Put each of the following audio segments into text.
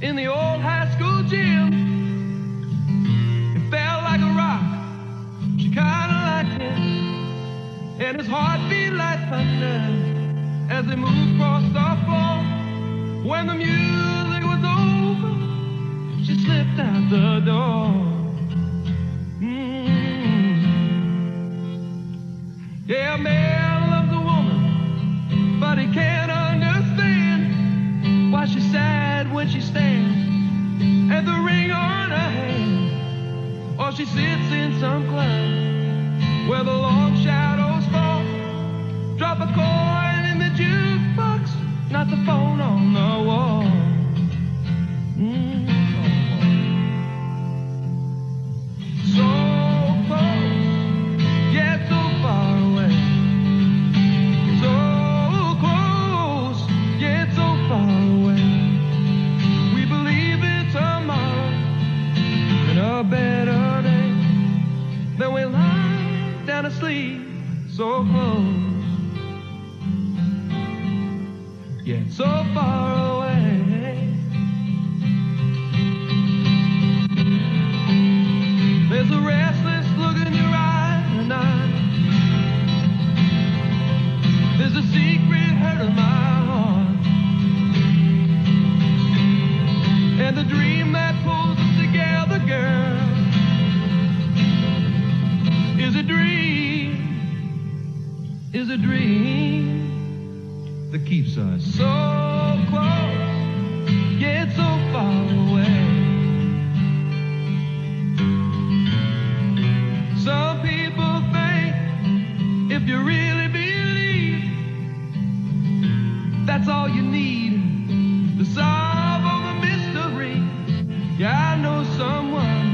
in the old high school gym. It felt like a rock. She kinda liked him, and his heart beat like thunder as they moved across the floor. When the music was over, she slipped out the door. Yeah, a man loves a woman, but he can't understand why she's sad when she stands and the ring on her hand, or she sits in some club where the long shadows fall. Drop a coin in the jukebox, not the phone on the wall. So close, yet so far away. So close, yet so far away. We believe in tomorrow and a better day. Then we lie down asleep, so close, yet so far away. There's a restless look in your eye tonight. There's a secret hurt in my heart, and the dream that pulls us together, girl, is a dream that keeps us so close, yet so far away. Some people think if you really believe, that's all you need to solve all the mystery. Yeah, I know someone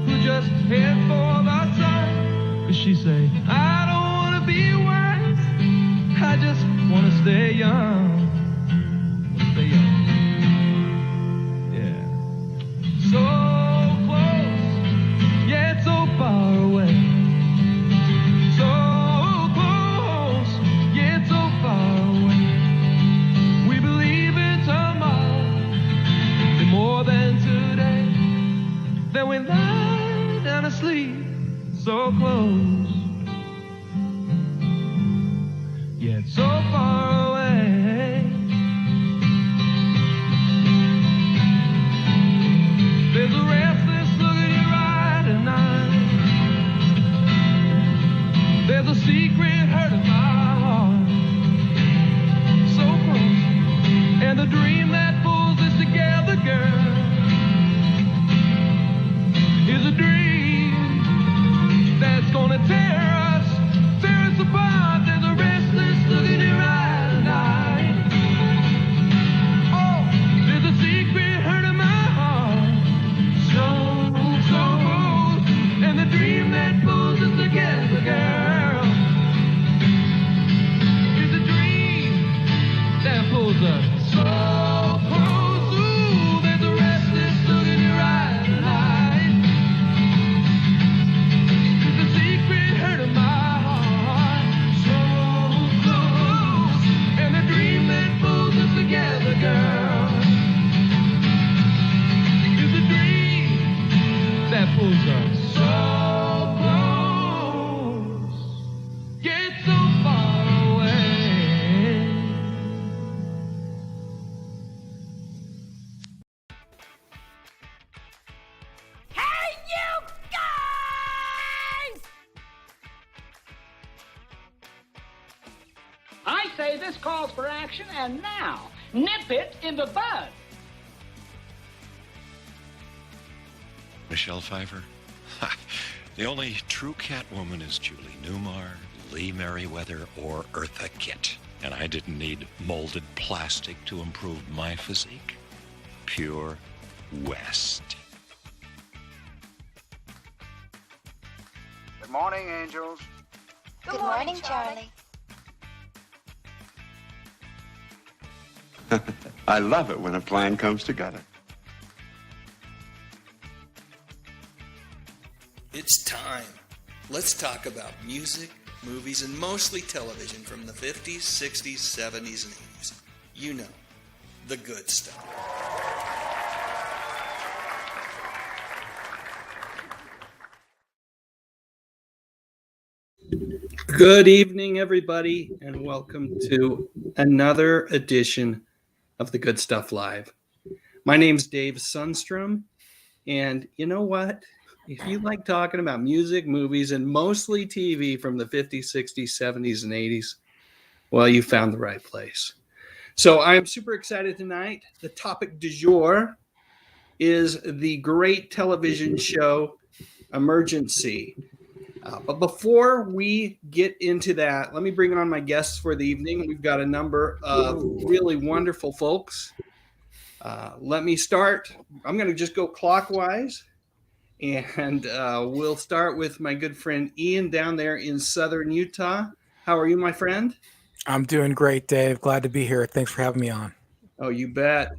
who just head for the sun. 'Cause she say, I don't want to be wise, I just want to stay young. Stay young. Yeah. So close, yet so far away. So close, yet so far away. We believe in tomorrow, and more than today. Then we lie down asleep, so close, yet so far away. There's a restless look in your eye tonight. There's a secret hurt in my heart, so close, and the dream that pulls us together, girl, is a dream that's gonna tear us apart. There's a restless look in your eye tonight. Oh, there's a secret hurt in my heart, so close, and the dream that pulls us together, girl, is a dream that pulls us so close. Ooh, there's a restless look in your eye tonight. There's a secret hurt in my heart, so close, and the dream that pulls us together, girl, is a dream that pulls us so close, yet so far away. Hey, you guys! I say this calls for action, and now, nip it in the bud. Michelle Pfeiffer? The only true Catwoman is Julie Newmar, Lee Merriweather, or Eartha Kitt. And I didn't need molded plastic to improve my physique. Pure West. Good morning, angels. Good morning, Charlie. I love it when a plan comes together. It's time. Let's talk about music, movies, and mostly television from the 50s, 60s, 70s, and 80s. You know, the good stuff. Good evening, everybody, and welcome to another edition of the Good Stuff Live. My name's Dave Sundstrom, and you know what? If you like talking about music, movies, and mostly TV from the 50s, 60s, 70s, and 80s, well, you found the right place. So I'm super excited tonight. The topic du jour is the great television show Emergency. But before we get into that, let me bring on my guests for the evening. We've got a number of really wonderful folks. Let me start. I'm going to just go clockwise, and we'll start with my good friend Ian down there in southern Utah. How are you, my friend? I'm doing great, Dave. Glad to be here. Thanks for having me on. Oh, you bet.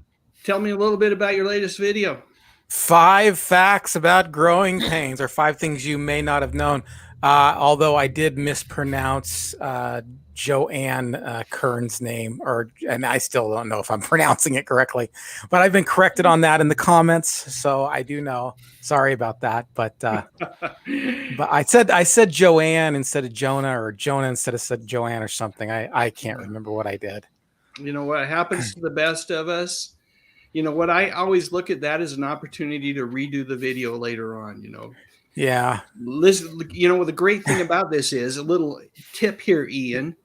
Tell me a little bit about your latest video. 5 facts about growing pains, or 5 things you may not have known. Although I did mispronounce Joanne Kern's name, and I still don't know if I'm pronouncing it correctly. But I've been corrected on that in the comments, so I do know. Sorry about that, but I said Joanne instead of Jonah, or Jonah instead of said Joanne, or something. I can't remember what I did. You know what happens to the best of us? You know what, I always look at that as an opportunity to redo the video later on, Yeah. Listen, the great thing about this is a little tip here, Ian,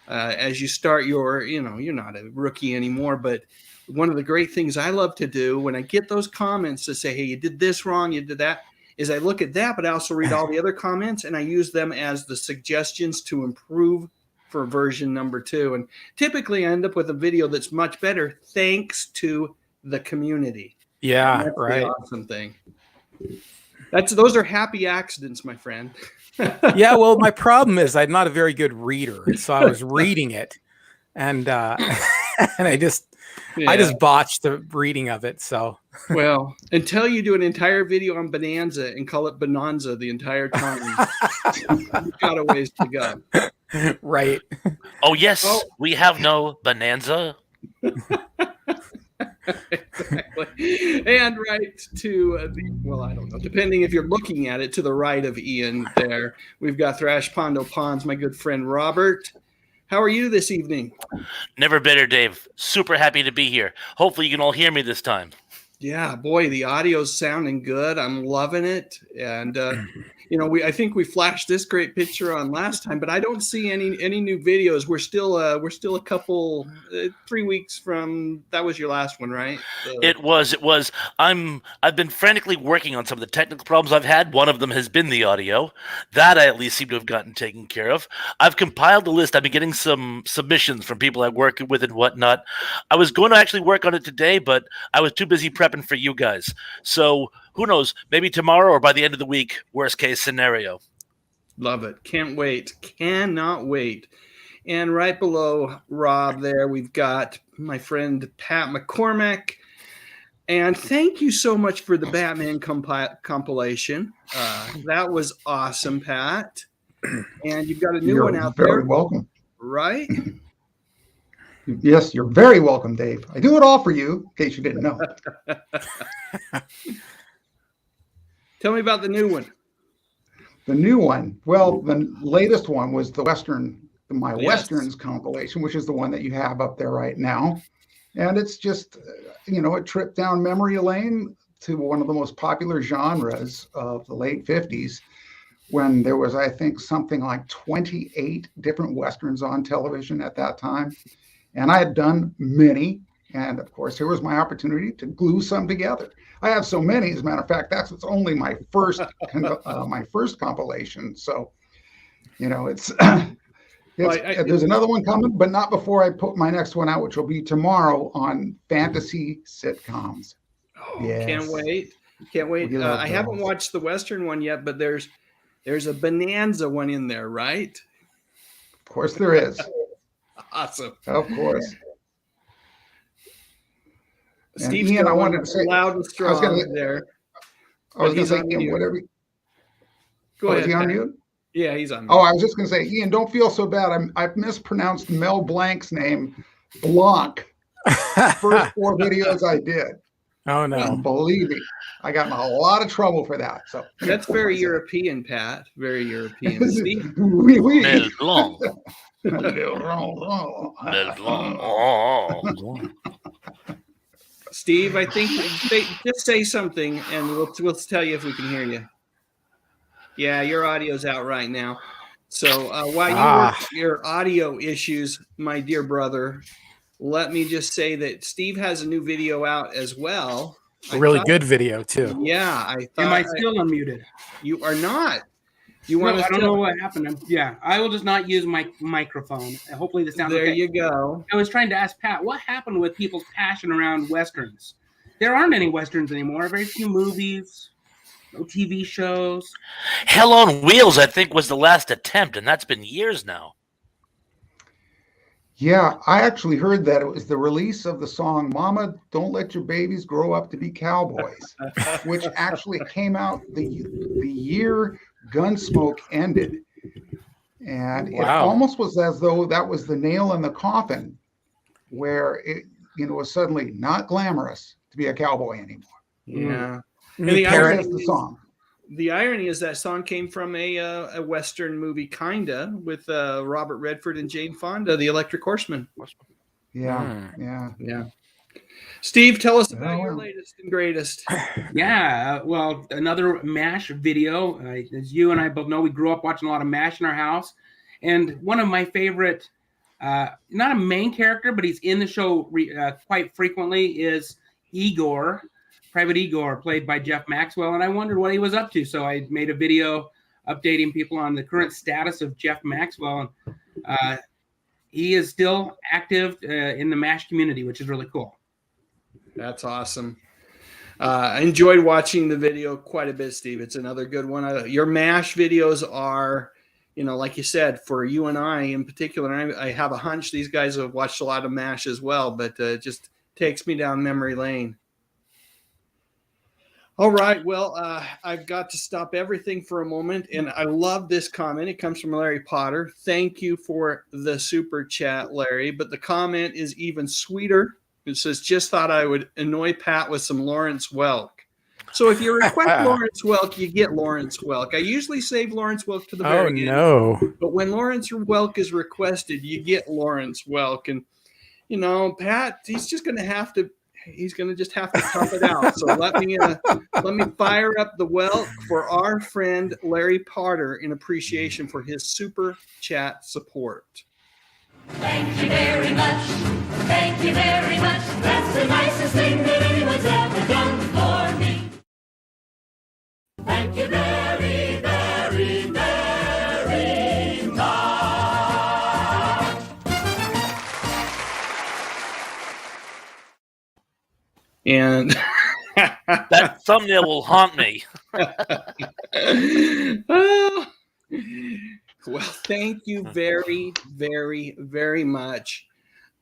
as you start you're not a rookie anymore, but one of the great things I love to do when I get those comments to say, hey, you did this wrong, you did that, is I look at that, but I also read all the other comments and I use them as the suggestions to improve for version number 2. And typically I end up with a video that's much better thanks to the community. Yeah, that's right. The awesome thing. Those are happy accidents, my friend. Yeah, well, my problem is I'm not a very good reader, so I was reading it, and and I just botched the reading of it. So well, until you do an entire video on Bonanza and call it Bonanza the entire time, you've got a ways to go. Right. Oh yes, we have no Bonanza. Exactly. And right to I don't know, depending if you're looking at it, to the right of Ian there, we've got Thrash Pondo Ponds, my good friend Robert. How are you this evening? Never better, Dave. Super happy to be here. Hopefully you can all hear me this time. Yeah, boy, the audio's sounding good. I'm loving it. And I think we flashed this great picture on last time, but I don't see any new videos. We're still a couple 3 weeks from that was your last one, right? It was. I've been frantically working on some of the technical problems I've had. One of them has been the audio. That I at least seem to have gotten taken care of. I've compiled a list. I've been getting some submissions from people I work with and whatnot. I was going to actually work on it today, but I was too busy prepping for you guys. So who knows? Maybe tomorrow or by the end of the week, worst case scenario. Love it. Can't wait. Cannot wait. And right below Rob there, we've got my friend Pat McCormack. And thank you so much for the Batman compilation. That was awesome, Pat. And you've got a new one out there. You're very welcome. Right? Yes, you're very welcome, Dave. I do it all for you, in case you didn't know. Tell me about the new one. The new one. Well, the latest one was the Westerns compilation, which is the one that you have up there right now. And it's just, a trip down memory lane to one of the most popular genres of the late 50s, when there was, I think, something like 28 different Westerns on television at that time. And I had done many. And of course, here was my opportunity to glue some together. I have so many, as a matter of fact, it's only my first compilation. So, it's there's another one coming, but not before I put my next one out, which will be tomorrow on fantasy sitcoms. Oh, yes. Can't wait. I haven't watched the Western one yet, but there's a Bonanza one in there, right? Of course there is. Awesome. Of course. Steve's Ian, I wanted to say loud and strong there. I was going to say, Ian, whatever. Go ahead. Is he on mute? Yeah, he's on mute. Oh, I was just going to say, Ian, don't feel so bad. I've mispronounced Mel Blanc's name, Blanc. First 4 videos I did. Oh no! Believe me, I got in a lot of trouble for that. So that's very European, Pat. Very European. Steve? Oui, oui. Mel Blanc. Mel Mel Blanc. Oh. Steve, I think just say something, and we'll tell you if we can hear you. Yeah, your audio's out right now. So while you work your audio issues, my dear brother, let me just say that Steve has a new video out as well. A really good video too. Yeah, I thought. Am I still unmuted? You are not. You No, want? I don't know what happened. Yeah, I will just not use my microphone. Hopefully, the sound. There okay. you go. I was trying to ask Pat, what happened with people's passion around westerns? There aren't any westerns anymore. Very few movies, no TV shows. Hell on Wheels, I think, was the last attempt, and that's been years now. Yeah, I actually heard that it was the release of the song "Mama, Don't Let Your Babies Grow Up to Be Cowboys," which actually came out the year Gunsmoke ended. And it almost was as though that was the nail in the coffin, where it was suddenly not glamorous to be a cowboy anymore. Yeah. And the song. The irony is that song came from a Western movie, kinda, with Robert Redford and Jane Fonda, The Electric Horseman. Yeah. Steve, tell us about your latest and greatest. Yeah, well, another MASH video. As you and I both know, we grew up watching a lot of MASH in our house. And one of my favorite, not a main character, but he's in the show quite frequently, is Igor. Private Igor, played by Jeff Maxwell, and I wondered what he was up to. So I made a video updating people on the current status of Jeff Maxwell. And he is still active in the MASH community, which is really cool. That's awesome. I enjoyed watching the video quite a bit, Steve. It's another good one. Your MASH videos are, like you said, for you and I in particular, and I have a hunch these guys have watched a lot of MASH as well, but it just takes me down memory lane. All right. Well, I've got to stop everything for a moment. And I love this comment. It comes from Larry Potter. Thank you for the super chat, Larry. But the comment is even sweeter. It says, just thought I would annoy Pat with some Lawrence Welk. So if you request Lawrence Welk, you get Lawrence Welk. I usually save Lawrence Welk to the very end. No. But when Lawrence Welk is requested, you get Lawrence Welk. And, Pat, he's just going to have to tough it out. So let me fire up the Welk for our friend Larry Potter in appreciation for his super chat support. Thank you very much. Thank you very much. That's the nicest thing that anyone's ever done for me. Thank you very, very, very much. And that thumbnail will haunt me. Well, thank you very, very, very much,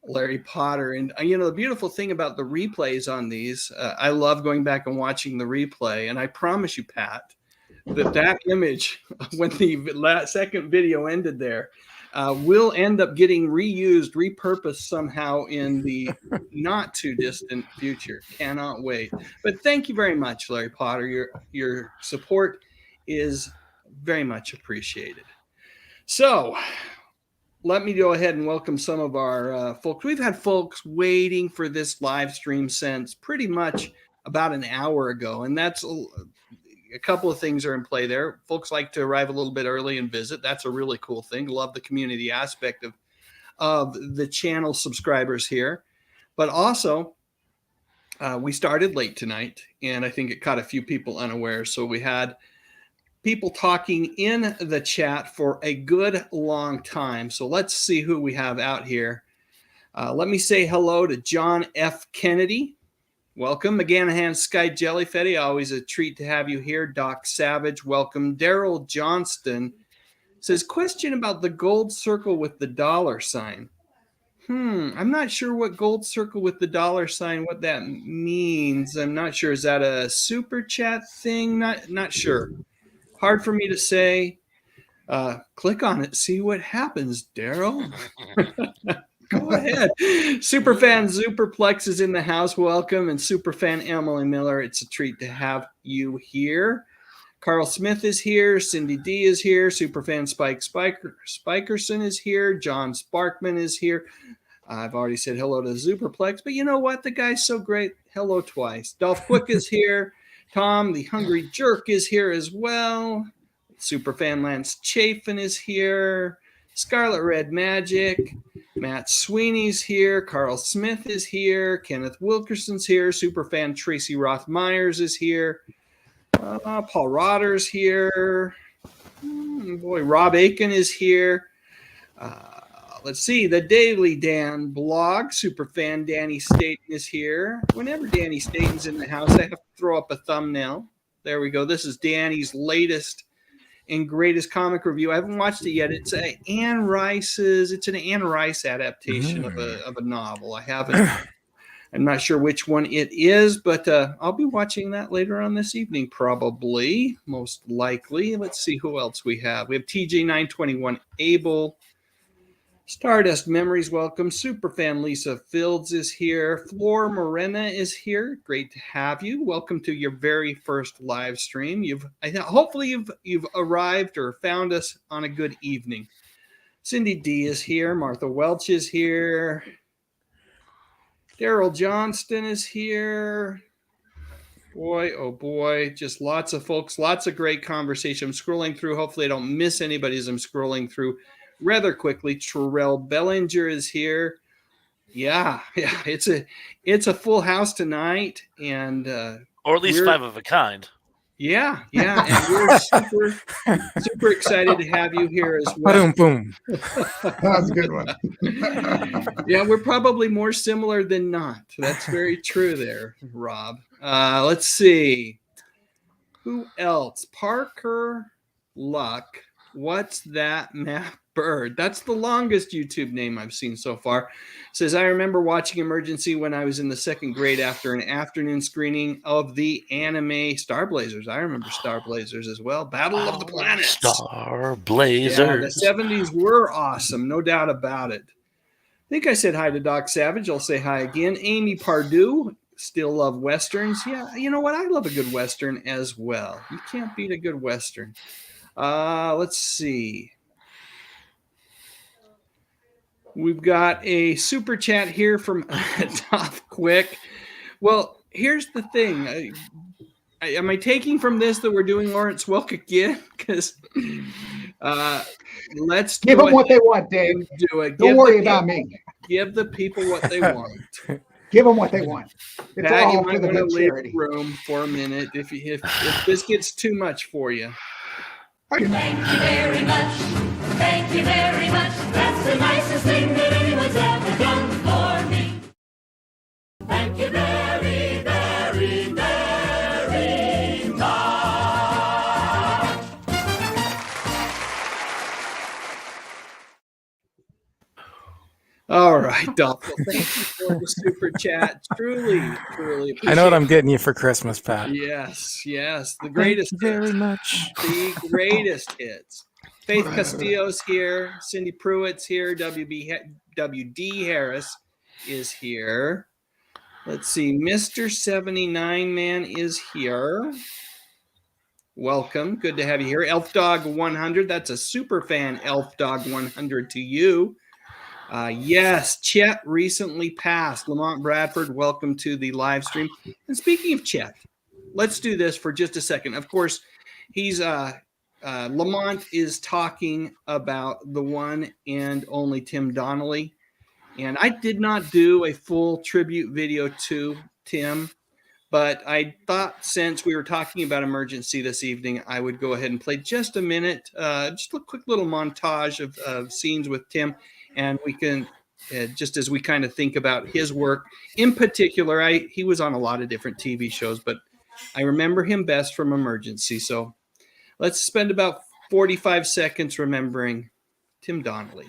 Larry Potter. And, the beautiful thing about the replays on these, I love going back and watching the replay. And I promise you, Pat, that image, when the second video ended there, will end up getting reused, repurposed somehow in the not too distant future. Cannot wait. But thank you very much, Larry Potter. Your support is very much appreciated. So let me go ahead and welcome some of our folks. We've had folks waiting for this live stream since pretty much about an hour ago, and that's a couple of things are in play there. Folks like to arrive a little bit early and visit. That's a really cool thing. Love the community aspect of the channel subscribers here. But also, we started late tonight, and I think it caught a few people unaware. So we had people talking in the chat for a good long time. So let's see who we have out here. Let me say hello to John F. Kennedy. Welcome. McGanahan Sky Jellyfetty, always a treat to have you here. Doc Savage, welcome. Daryl Johnston says, question about the gold circle with the dollar sign. I'm not sure what gold circle with the dollar sign, what that means. I'm not sure. Is that a super chat thing? Not sure. Hard for me to say. Click on it, see what happens, Daryl. Go ahead. Superfan Superplex is in the house. Welcome. And Superfan Emily Miller, it's a treat to have you here. Carl Smith is here. Cindy D is here. Superfan Spikerson is here. John Sparkman is here. I've already said hello to Superplex, but you know what? The guy's so great. Hello twice. Dolph Quick is here. Tom, the Hungry Jerk, is here as well. Superfan Lance Chafin is here. Scarlet Red Magic. Matt Sweeney's here. Carl Smith is here. Kenneth Wilkerson's here. Superfan Tracy Roth Myers is here. Paul Rodder's here. Boy, Rob Aiken is here. Let's see. The Daily Dan blog. Superfan Danny Staten is here. Whenever Danny Staten's in the house, I have to throw up a thumbnail. There we go. This is Danny's latest and greatest comic review. I haven't watched it yet. It's Anne Rice's. It's an Anne Rice adaptation of a novel. I'm not sure which one it is, but I'll be watching that later on this evening, probably, most likely. Let's see who else we have. We have TJ921 Abel. Stardust Memories, welcome. Superfan Lisa Fields is here. Flor Morena is here. Great to have you. Welcome to your very first live stream. Hopefully you've arrived or found us on a good evening. Cindy D is here. Martha Welch is here. Daryl Johnston is here. Boy, oh boy, just lots of folks, lots of great conversation. I'm scrolling through. Hopefully I don't miss anybody as I'm scrolling through rather quickly. Terrell Bellinger is here. Yeah, it's a full house tonight, and or at least five of a kind. Yeah, and we're super excited to have you here as well. Boom. That's a good one. Yeah, we're probably more similar than not. That's very true there, Rob. Let's see. Who else? Parker Luck. What's that map bird? That's the longest YouTube name I've seen so far. Says, I remember watching Emergency when I was in the second grade after an afternoon screening of the anime Star Blazers. I remember Star Blazers as well. Battle of the Planets. Star Blazers. Yeah, the 70s were awesome, no doubt about it. I think I said hi to Doc Savage. I'll say hi again. Amy Pardue. Still love Westerns. Yeah, you know what? I love a good Western as well. You can't beat a good Western. Let's see. We've got a super chat here from Top Quick. Well, here's the thing. Am I taking from this that we're doing Lawrence Welk again? Because let's give them what they want, Dave. Do it. Don't worry about me. Give the people what they want. Give them what they want. It's Pat, all you for might the want to good leave charity. room for a minute if this gets too much for you. Thank you very much. Thank you very much. That's the nicest thing that anyone's ever done for me. Thank you very, very, very much. All right, Dolph. Well, thank you for the super chat. Truly appreciate I know what I'm getting you for Christmas, Pat. Yes. The greatest Thank you very much. The greatest hits. Faith Castillo's here. Cindy Pruitt's here. WD Harris is here. Let's see. Mr. 79 Man is here. Welcome. Good to have you here. Elf Dog 100. That's a super fan, Elf Dog 100 to you. Yes, Chet recently passed. Lamont Bradford, welcome to the live stream. And speaking of Chet, let's do this for just a second. Of course, he's Lamont is talking about the one and only Tim Donnelly. And I did not do a full tribute video to Tim, but I thought since we were talking about Emergency this evening, I would go ahead and play just a minute, just a quick little montage of scenes with Tim. And we can, just as we kind of think about his work, in particular, he was on a lot of different TV shows, but I remember him best from Emergency. So let's spend about 45 seconds remembering Tim Donnelly.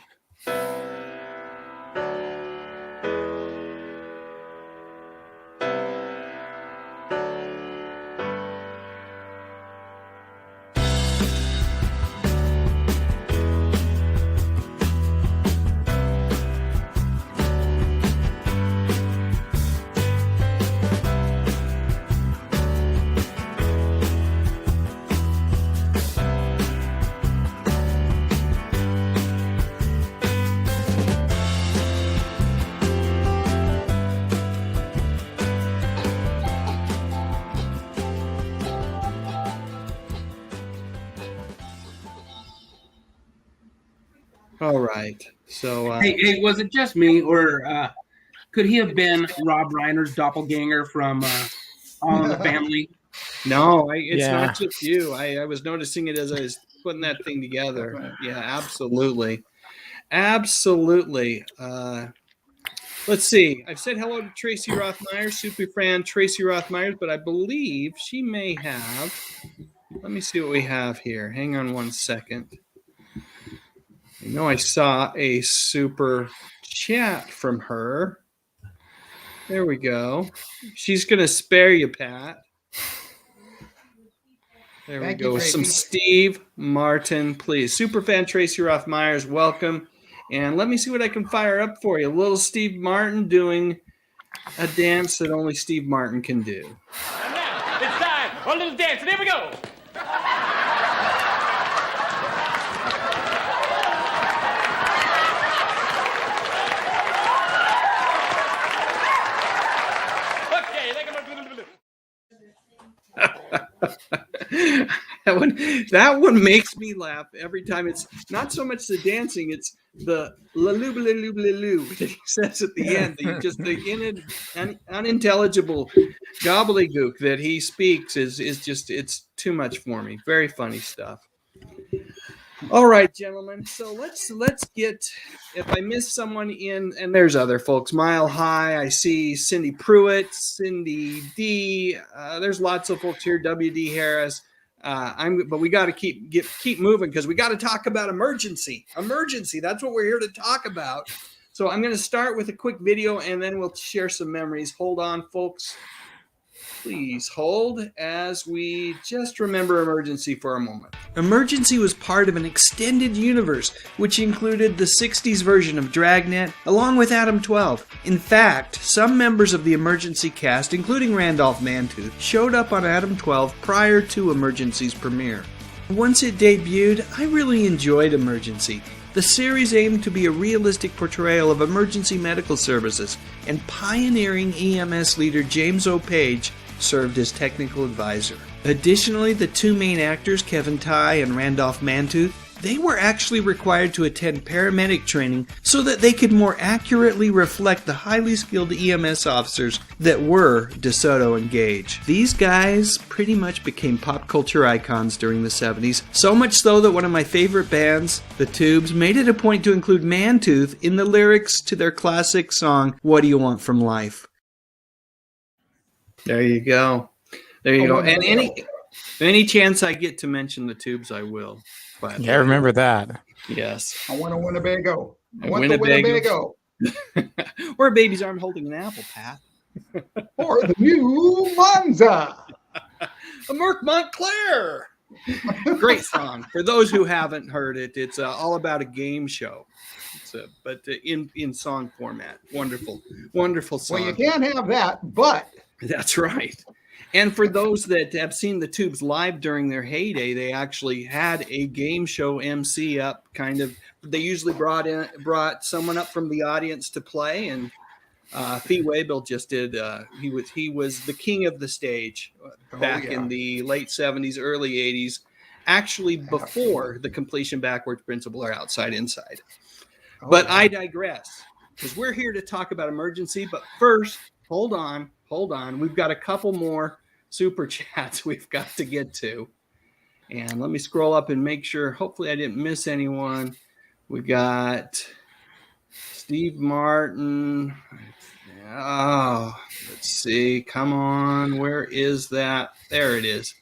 All right. So, hey, was it just me, or could he have been Rob Reiner's doppelganger from All in the Family? No, it's not just you. I was noticing it as I was putting that thing together. Yeah, absolutely. Absolutely. Let's see. I've said hello to Tracy Rothmeyer, super fan Tracy Rothmeyer, but I believe she may have. Let me see what we have here. Hang on one second. I know I saw a super chat from her. There we go. She's going to spare you, Pat. There we go. Some Steve Martin, please. Superfan Tracy Roth Myers, welcome. And let me see what I can fire up for you. A little Steve Martin doing a dance that only Steve Martin can do. And now it's time for a little dance, and here we go. That one makes me laugh every time. It's not so much the dancing, it's the la loo la loo la loo that he says at the end. The unintelligible gobbledygook that he speaks is just, it's too much for me. Very funny stuff. All right, gentlemen. So let's get, if I miss someone in, and there's other folks, Mile High, I see Cindy Pruitt, Cindy D. There's lots of folks here, W.D. Harris. But we got to keep moving because we got to talk about emergency. That's what we're here to talk about. So I'm going to start with a quick video and then we'll share some memories. Hold on, folks. Please hold as we just remember Emergency for a moment. Emergency was part of an extended universe, which included the 60s version of Dragnet, along with Adam 12. In fact, some members of the Emergency cast, including Randolph Mantooth, showed up on Adam 12 prior to Emergency's premiere. Once it debuted, I really enjoyed Emergency. The series aimed to be a realistic portrayal of emergency medical services, and pioneering EMS leader James O. Page served as technical advisor. Additionally, the two main actors, Kevin Tighe and Randolph Mantooth, they were actually required to attend paramedic training so that they could more accurately reflect the highly skilled EMS officers that were DeSoto and Gage. These guys pretty much became pop culture icons during the 70s, so much so that one of my favorite bands, The Tubes, made it a point to include Mantooth in the lyrics to their classic song, What Do You Want From Life? There you go. There you go. And any chance I get to mention The Tubes, I will. Yeah, I remember that. Yes. I want a Winnebago. I want Winnebago. the Winnebago. Or a baby's arm holding an apple, Pat. Or the new Monza. A Merc Montclair. Great song. For those who haven't heard it, it's all about a game show. But in song format. Wonderful. Wonderful song. Well, you can't have that, but... That's right. And for those that have seen the Tubes live during their heyday, they actually had a game show MC up, kind of. They usually brought someone up from the audience to play, and Fee Waybill just did. He was the king of the stage back in the late 70s, early 80s, actually before the completion backwards principle or outside inside. But I digress because we're here to talk about emergency. But first, hold on. We've got a couple more super chats we've got to get to. And let me scroll up and make sure. Hopefully I didn't miss anyone. We got Steve Martin. Oh, let's see. Come on. Where is that? There it is.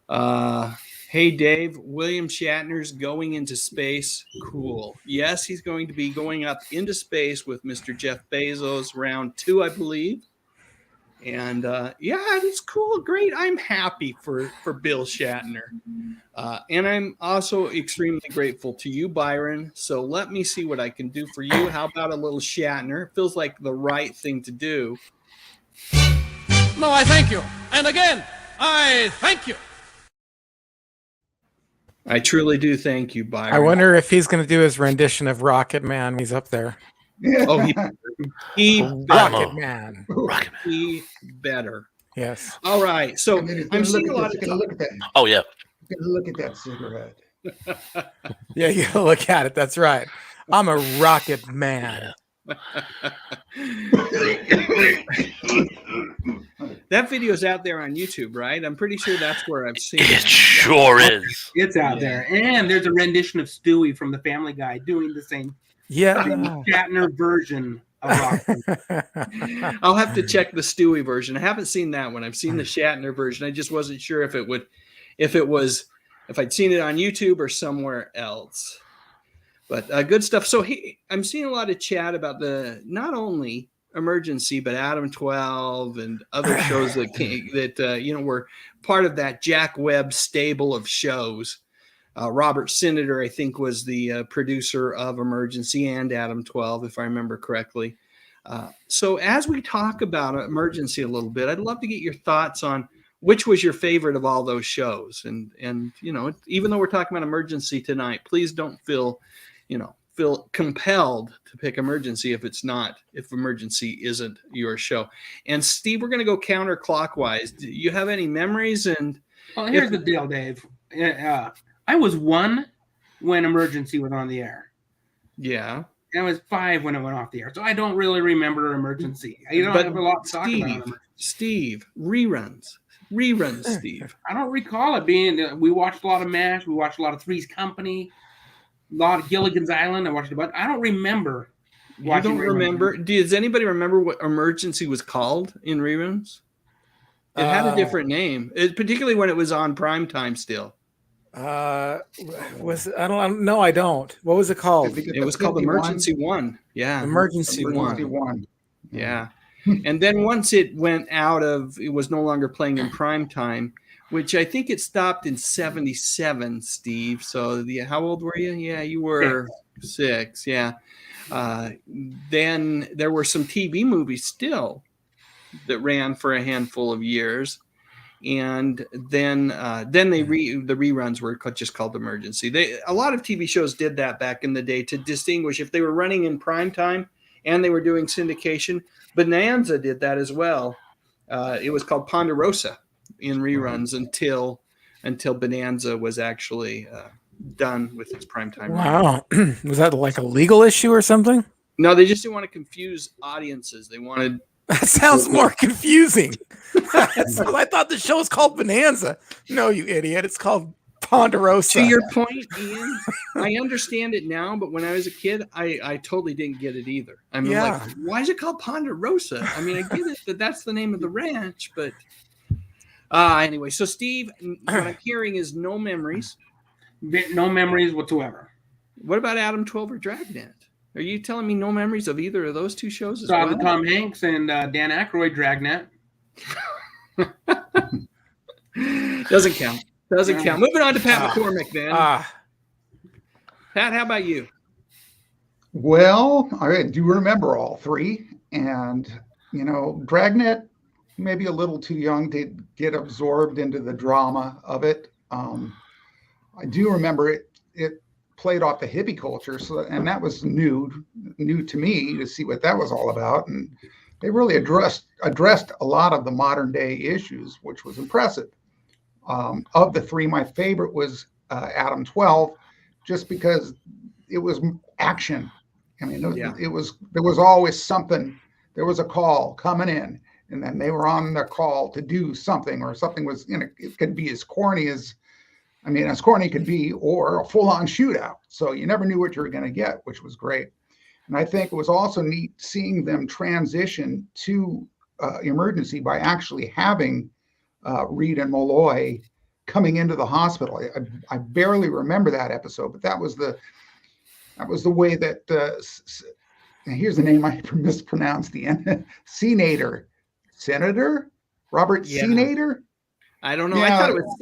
Hey, Dave, William Shatner's going into space. Cool. Yes, he's going to be going up into space with Mr. Jeff Bezos, round 2, I believe. And yeah, it's cool. Great. I'm happy for Bill Shatner. And I'm also extremely grateful to you, Byron. So let me see what I can do for you. How about a little Shatner? It feels like the right thing to do. No, I thank you. And again, I thank you. I truly do thank you, Byron. I wonder if he's going to do his rendition of Rocket Man when he's up there. Oh, he Rocket Man. He better. Yes. All right. So I'm seeing a lot of look at that. Oh yeah. Look at that cigarette. Yeah, you gotta look at it. That's right. I'm a rocket man. That video's out there on YouTube, right? I'm pretty sure that's where I've seen It that. sure is. It's out there. And there's a rendition of Stewie from the Family Guy doing the same Shatner version of Rocket. I'll have to check the Stewie version. I haven't seen that one. I've seen the Shatner version. I just wasn't sure if I'd seen it on YouTube or somewhere else. But good stuff. So I'm seeing a lot of chat about not only Emergency, but Adam 12 and other shows that were part of that Jack Webb stable of shows. Robert Senator, I think, was the producer of Emergency and Adam 12, if I remember correctly. So as we talk about Emergency a little bit, I'd love to get your thoughts on which was your favorite of all those shows. And even though we're talking about Emergency tonight, please don't feel compelled to pick Emergency if Emergency isn't your show. And Steve, we're going to go counterclockwise. Do you have any memories? And here's the deal, Dave. I was 1 when Emergency was on the air. Yeah. And I was 5 when it went off the air. So I don't really remember Emergency. You don't have a lot to talk about. Steve, reruns, Steve. I don't recall it being. We watched a lot of MASH. We watched a lot of Three's Company. A lot of Gilligan's Island. I watched a bunch. I don't remember. You don't remember? Does anybody remember what Emergency was called in reruns? It had a different name, particularly when it was on primetime still. I don't know. I don't. What was it called? It was called Emergency One. Yeah, Emergency One. Yeah, and then once it went it was no longer playing in primetime, which I think it stopped in 1977, Steve. So how old were you? Yeah, you were 6. Yeah. Then there were some TV movies still that ran for a handful of years. And then the reruns were just called Emergency. A lot of TV shows did that back in the day to distinguish if they were running in primetime and they were doing syndication. Bonanza did that as well. It was called Ponderosa in reruns until Bonanza was actually done with its primetime. Wow. Was that like a legal issue or something? No, they just didn't want to confuse audiences. They wanted... That sounds more confusing. I thought the show was called Bonanza. No, you idiot. It's called Ponderosa. To your point, Ian, I understand it now, but when I was a kid, I totally didn't get it either. I mean, like, why is it called Ponderosa? I mean, I get it that's the name of the ranch, but anyway. So, Steve, what I'm hearing is no memories. No memories whatsoever. What about Adam 12 or Dragnet? Are you telling me no memories of either of those two shows as well? The Tom Hanks and Dan Aykroyd Dragnet. Doesn't count. Moving on to Pat McCormick then. Pat, how about you? Well, I do remember all 3. And, Dragnet, maybe a little too young to get absorbed into the drama of it. I do remember it played off the hippie culture, and that was new to me to see what that was all about. And they really addressed a lot of the modern day issues, which was impressive. Of the 3, my favorite was Adam 12, just because it was action. I mean, there was always something. There was a call coming in, and then they were on the call to do something, or something was it could be as corny as it could be, or a full-on shootout. So you never knew what you were going to get, which was great. And I think it was also neat seeing them transition to Emergency by actually having Reed and Malloy coming into the hospital. I barely remember that episode, but that was the way that. Here's the name I mispronounced the end. Senator Robert Senator. I don't know. Yeah. I thought it was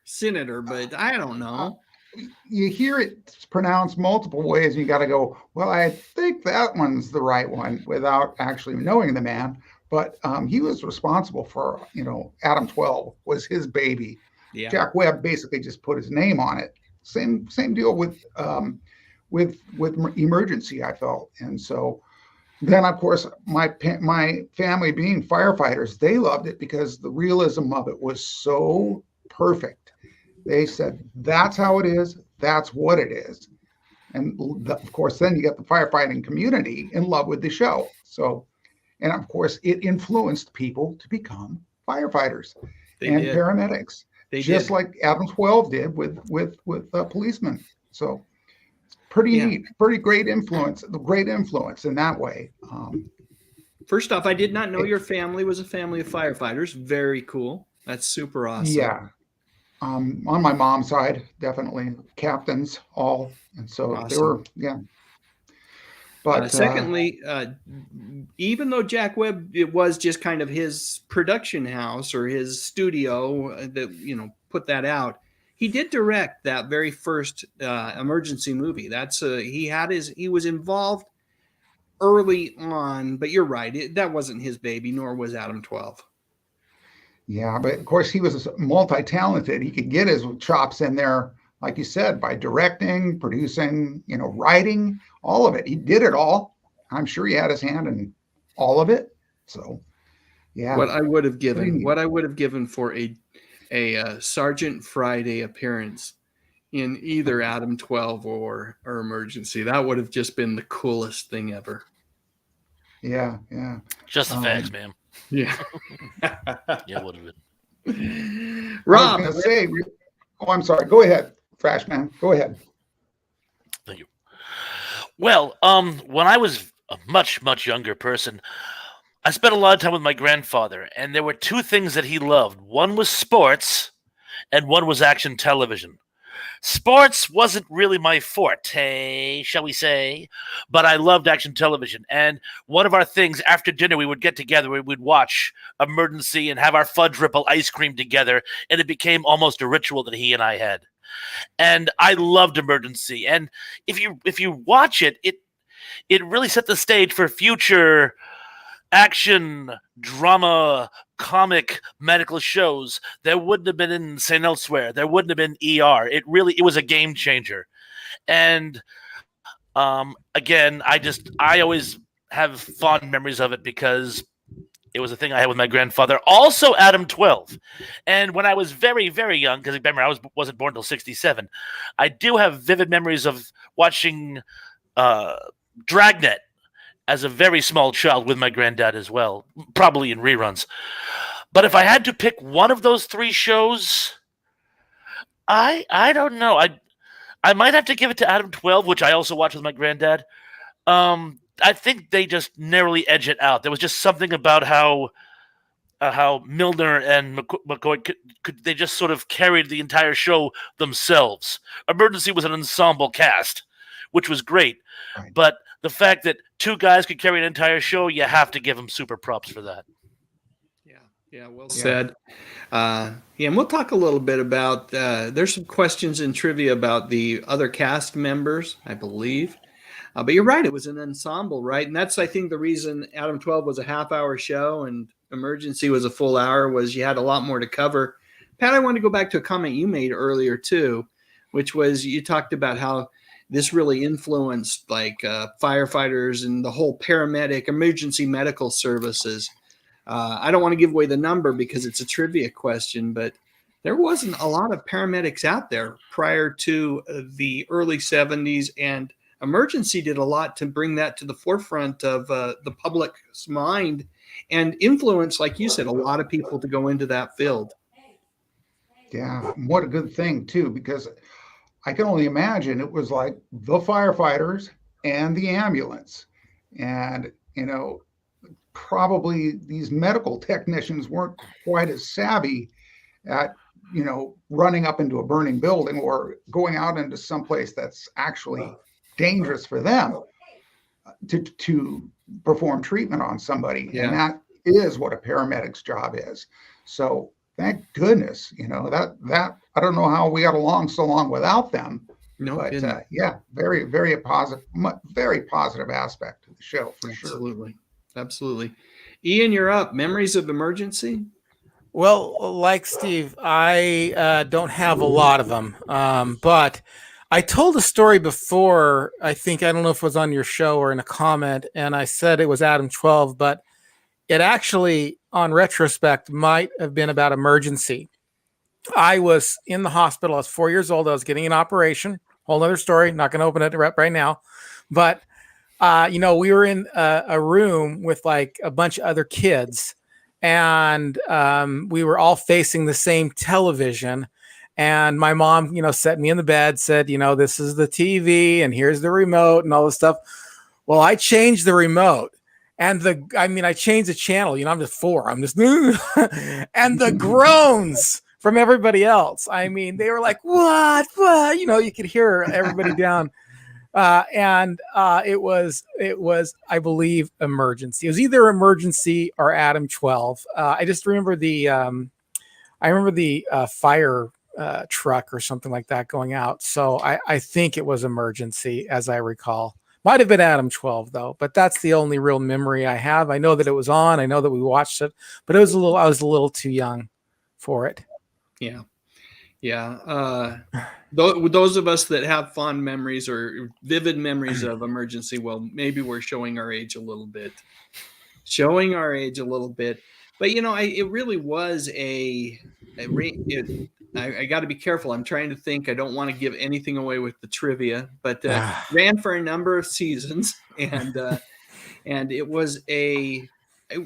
Senator, but I don't know. You hear it pronounced multiple ways, and you got to go, well, I think that one's the right one without actually knowing the man. But he was responsible for, Adam 12 was his baby. Yeah. Jack Webb basically just put his name on it. Same deal with Emergency, I felt. And so then, of course, my family being firefighters, they loved it because the realism of it was so perfect. They said, that's how it is. that's what it is. And of course, then you get the firefighting community in love with the show. So, and of course, it influenced people to become firefighters and paramedics, just like Adam 12 did with policemen. So, pretty neat, pretty great influence in that way. First off, I did not know your family was a family of firefighters. Very cool. That's super awesome. Yeah. On my mom's side, definitely captains all. And so they were, But secondly, even though Jack Webb, it was just kind of his production house or his studio that, put that out, he did direct that very first emergency movie. That's he was involved early on, but you're right. That wasn't his baby, nor was Adam 12. Yeah, but of course he was multi-talented. He could get his chops in there, like you said, by directing, producing, writing, all of it. He did it all. I'm sure he had his hand in all of it. So, yeah. What I would have given for a Sergeant Friday appearance in either Adam 12 or Emergency, that would have just been the coolest thing ever. Yeah. Just the facts, man. Yeah. Yeah, would have been. Rob, I was going to say, I'm sorry. Go ahead, Frashman. Go ahead. Thank you. Well, when I was a much, much younger person, I spent a lot of time with my grandfather, and there were two things that he loved. One was sports, and one was action television. Sports wasn't really my forte, shall we say, but I loved action television. And one of our things after dinner, we would get together, we would watch Emergency and have our Fudge Ripple ice cream together, and it became almost a ritual that he and I had. And I loved Emergency. And if you watch it, it really set the stage for future action, drama, comic, medical shows. There wouldn't have been in St. Elsewhere. There wouldn't have been ER. It was a game changer. And again, I always have fond memories of it because it was a thing I had with my grandfather. Also, Adam 12. And when I was very, very young, because remember, I wasn't born until 1967, I do have vivid memories of watching Dragnet as a very small child with my granddad as well, probably in reruns. But if I had to pick one of those three shows, I don't know. I might have to give it to Adam 12, which I also watched with my granddad. I think they just narrowly edge it out. There was just something about how Milner and McCoy could they just sort of carried the entire show themselves. Emergency was an ensemble cast, which was great. Right. But the fact that two guys could carry an entire show, you have to give them super props for that. Yeah, well said. And we'll talk a little bit about, there's some questions in trivia about the other cast members, I believe. But you're right, it was an ensemble, right? And that's, I think, the reason Adam 12 was a half-hour show and Emergency was a full hour, was you had a lot more to cover. Pat, I want to go back to a comment you made earlier, too, which was you talked about how this really influenced firefighters and the whole paramedic emergency medical services. I don't want to give away the number because it's a trivia question, but there wasn't a lot of paramedics out there prior to the early 70s, and Emergency did a lot to bring that to the forefront of the public's mind and influence, like you said, a lot of people to go into that field. Yeah, what a good thing, too, because I can only imagine it was like the firefighters and the ambulance. And, probably these medical technicians weren't quite as savvy at, running up into a burning building or going out into someplace that's actually dangerous for them to perform treatment on somebody. Yeah. And that is what a paramedic's job is. So thank goodness, that I don't know how we got along so long without them. No, but very, very positive aspect to the show for sure. Absolutely. Ian, you're up. Memories of Emergency? Well, like Steve, I don't have a lot of them, but I told a story before. I don't know if it was on your show or in a comment, and I said it was Adam 12, but it actually, on retrospect, might have been about Emergency. I was in the hospital. I was 4 years old. I was getting an operation. Whole other story. Not going to open it up right now, but we were in a room with like a bunch of other kids, and we were all facing the same television. And my mom, set me in the bed, said, this is the TV and here's the remote and all this stuff. Well, I changed the remote and I changed the channel. I'm just 4. I'm just, and the groans from everybody else. I mean, they were like, what? You could hear everybody down. It was, I believe, Emergency. It was either Emergency or Adam 12. I just remember the fire truck or something like that going out. So I think it was Emergency, as I recall. Might have been Adam 12 though, but that's the only real memory I have. I know that it was on. I know that we watched it, but I was a little too young for it. Yeah. Those of us that have fond memories or vivid memories of Emergency, well, maybe we're showing our age a little bit. But it really was I got to be careful. I'm trying to think. I don't want to give anything away with the trivia, but ran for a number of seasons, and it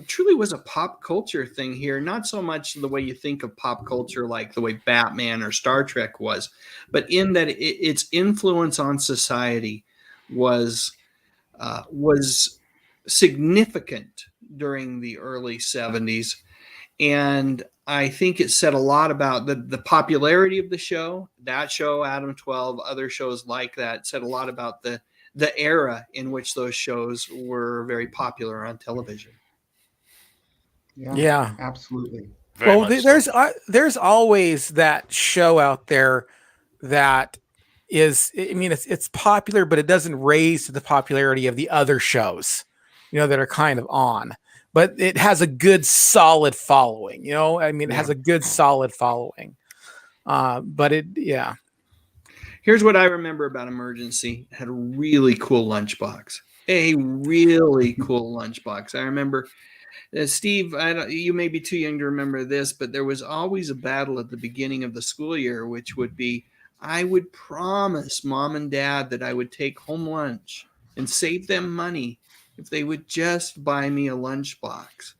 truly was a pop culture thing here. Not so much the way you think of pop culture, like the way Batman or Star Trek was, but in that its influence on society was significant during the early 70s. And I think it said a lot about the popularity of the show. That show, Adam 12, other shows like that, said a lot about the era in which those shows were very popular on television. Yeah, absolutely. Well, there's always that show out there that is, it's popular, but it doesn't raise to the popularity of the other shows, that are kind of on. But it has a good, solid following. It has a good, solid following. Here's what I remember about Emergency. It had a really cool lunchbox. I remember, Steve, you may be too young to remember this, but there was always a battle at the beginning of the school year, which would be, I would promise Mom and Dad that I would take home lunch and save them money if they would just buy me a lunchbox.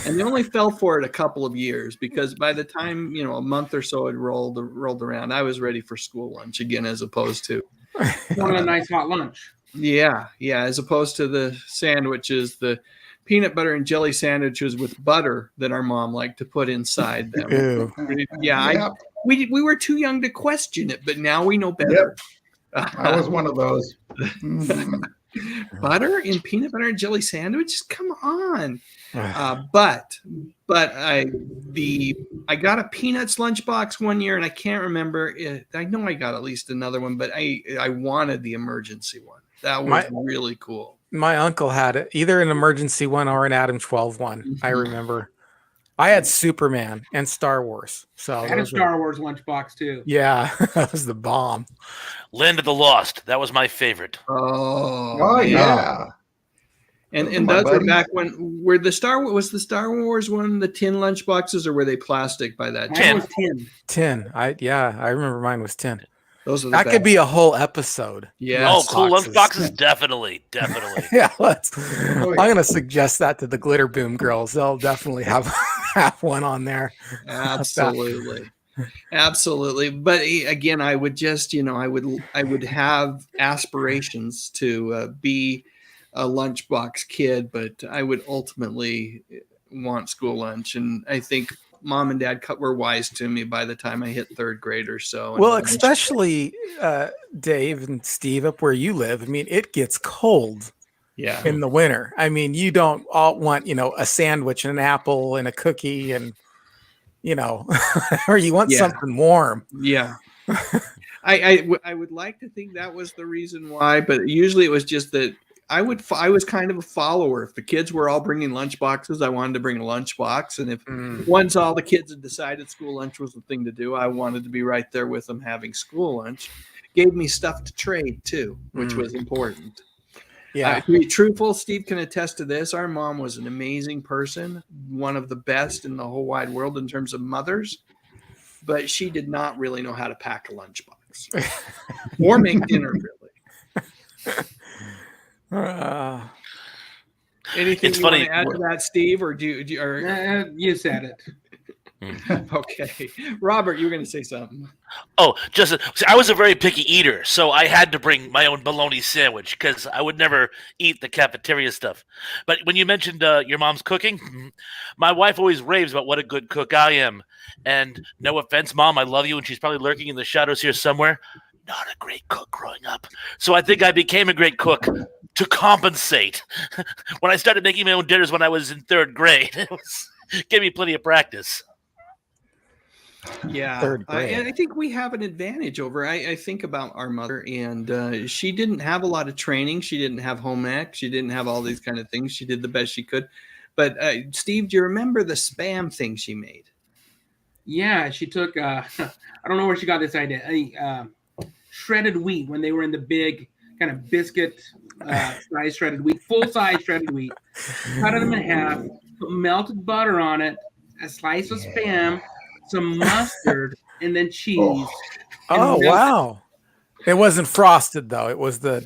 And they only fell for it a couple of years, because by the time, a month or so had rolled around, I was ready for school lunch again, as opposed to want a nice hot lunch. Yeah. As opposed to the sandwiches, the peanut butter and jelly sandwiches with butter that our mom liked to put inside them. Ew. We were too young to question it, but now we know better. Yep. I was one of those. Butter in peanut butter and jelly sandwiches? Come on. But I got a Peanuts lunchbox one year, and I can't remember. I know I got at least another one, but I wanted the Emergency one. That was really cool. My uncle had it, either an Emergency one or an Adam 12 one. Mm-hmm. I remember. I had Superman and Star Wars. So I had a Star Wars lunchbox too. Yeah, that was the bomb. Land of the Lost. That was my favorite. Oh yeah. And those were back when the Star Wars one, the tin lunchboxes, or were they plastic by that time? Mine was tin. Tin. I remember mine was tin. Those are that could be a whole episode. Yeah. Oh, cool lunchboxes, definitely. Yeah, I'm gonna suggest that to the Glitter Boom girls. They'll definitely have one on there. Absolutely. But again, I would just, I would have aspirations to be a lunchbox kid, but I would ultimately want school lunch. And I think Mom and Dad were wise to me by the time I hit third grade or so. Well, especially Dave and Steve, up where you live. It gets cold. Yeah. In the winter. You don't all want, a sandwich and an apple and a cookie and, or you want something warm. Yeah. I would like to think that was the reason why, but usually it was just that I was kind of a follower. If the kids were all bringing lunch boxes, I wanted to bring a lunch box. And if once all the kids had decided school lunch was the thing to do, I wanted to be right there with them having school lunch. Gave me stuff to trade too, which was important. Yeah. To be truthful, Steve can attest to this. Our mom was an amazing person, one of the best in the whole wide world in terms of mothers, but she did not really know how to pack a lunchbox. snacks or make dinner, really. Anything It's you funny. want to add to that, Steve, or you said it? Okay, Robert, you were going to say something. Oh, see, I was a very picky eater, so I had to bring my own bologna sandwich because I would never eat the cafeteria stuff. But when you mentioned your mom's cooking, my wife always raves about what a good cook I am. And no offense, Mom, I love you, and she's probably lurking in the shadows here somewhere. Not a great cook growing up. So I think I became a great cook to compensate. When I started making my own dinners when I was in 3rd grade, it gave me plenty of practice. Yeah, 3rd grade. and I think we have an advantage over. I think about our mother, and she didn't have a lot of training. She didn't have home ec. She didn't have all these kind of things. She did the best she could. But Steve, do you remember the Spam thing she made? Yeah, she took. I don't know where she got this idea. Shredded wheat when they were in the big kind of biscuit size shredded wheat, full size shredded wheat. Cut them in half. Put melted butter on it. A slice of Spam. Some mustard and then cheese. Oh, wow. It wasn't frosted, though. It was the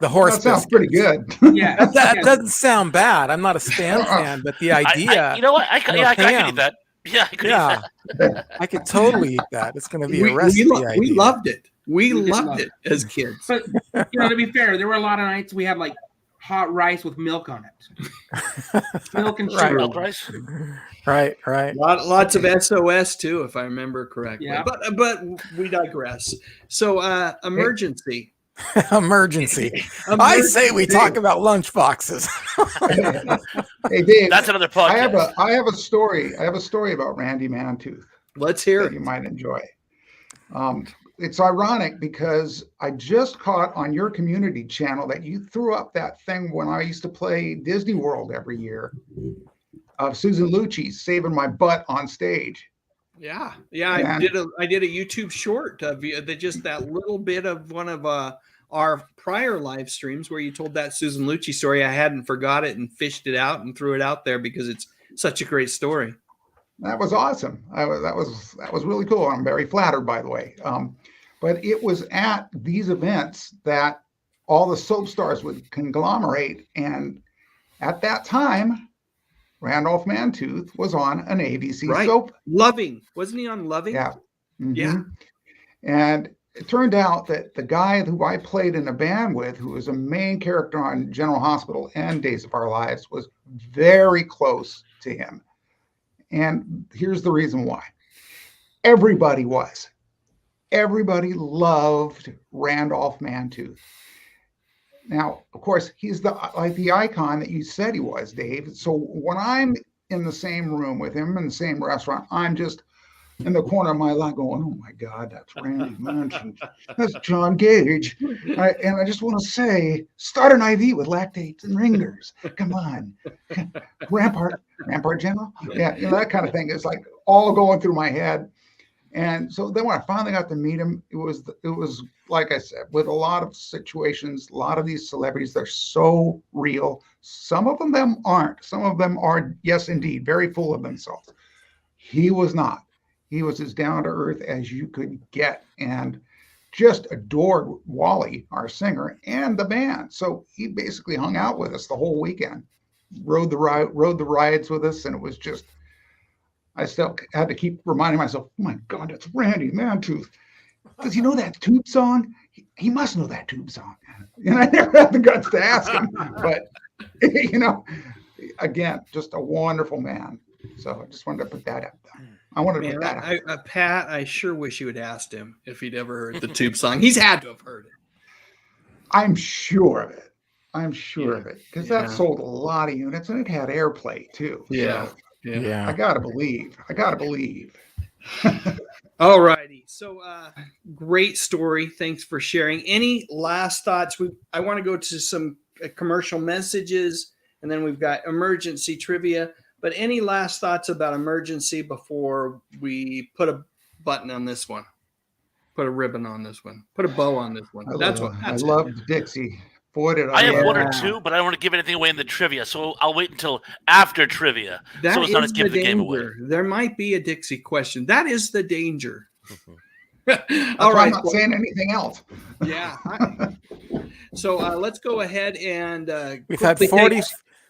horse. That sounds pretty good. Yeah. That doesn't sound bad. I'm not a Spam fan, but the idea. You know what? I could eat that. Yeah, I could eat that. I could totally eat that. It's going to be a recipe idea. We loved it. We loved it as kids. But, to be fair, there were a lot of nights we had like hot rice with milk on it. Milk and sugar. Milk rice. Right. Lots of SOS too, if I remember correctly. Yeah. But we digress. So emergency. Emergency. I say we talk about lunch boxes. Hey Dave, that's another podcast. I have a story. I have a story about Randy Mantooth. Let's hear it. You might enjoy. It's ironic because I just caught on your community channel that you threw up that thing when I used to play Disney World every year of Susan Lucci saving my butt on stage. Yeah. I did a YouTube short of just that little bit of one of our prior live streams where you told that Susan Lucci story. I hadn't forgot it and fished it out and threw it out there because it's such a great story. That was awesome. That was really cool. I'm very flattered, by the way. But it was at these events that all the soap stars would conglomerate, and at that time, Randolph Mantooth was on an ABC soap. Loving. Wasn't he on Loving? Yeah. Mm-hmm. Yeah. And it turned out that the guy who I played in a band with, who was a main character on General Hospital and Days of Our Lives, was very close to him. And here's the reason why. Everybody loved Randolph Mantooth. Now, of course, he's the icon that you said he was, Dave. So when I'm in the same room with him in the same restaurant, I'm just in the corner of my eye going, "Oh my God, that's Randy Mantooth. That's John Gage." And I just want to say, start an IV with lactates and ringers. Come on, Rampart General. Yeah, that kind of thing is like all going through my head. And so then when I finally got to meet him, it was like I said, with a lot of situations, a lot of these celebrities, they're so real. Some of them aren't. Some of them are, yes, indeed, very full of themselves. He was not. He was as down to earth as you could get, and just adored Wally, our singer, and the band. So he basically hung out with us the whole weekend, rode the rides with us, and it was just. I still had to keep reminding myself, "Oh my God, that's Randy Mantooth. Does he know that Tube song? He must know that Tube song." And I never had the guts to ask him, but again, just a wonderful man. So I just wanted to put that up there. I wanted to put that up. Pat, I sure wish you had asked him if he'd ever heard the Tube song. He's had to have heard it. I'm sure of it. Because that sold a lot of units, and it had airplay too. Yeah. So, yeah. I gotta believe. All righty. So great story. Thanks for sharing. Any last thoughts? I want to go to some commercial messages, and then we've got emergency trivia. But any last thoughts about emergency before we put a button on this one? Put a ribbon on this one. Put a bow on this one. I loved Dixie. Boy, did I have one or two, but I don't want to give anything away in the trivia, so I'll wait until after trivia. That so it's not is to give the the game away. danger. There might be a Dixie question. That is the danger. All right. I'm not saying anything else. Yeah. So let's go ahead and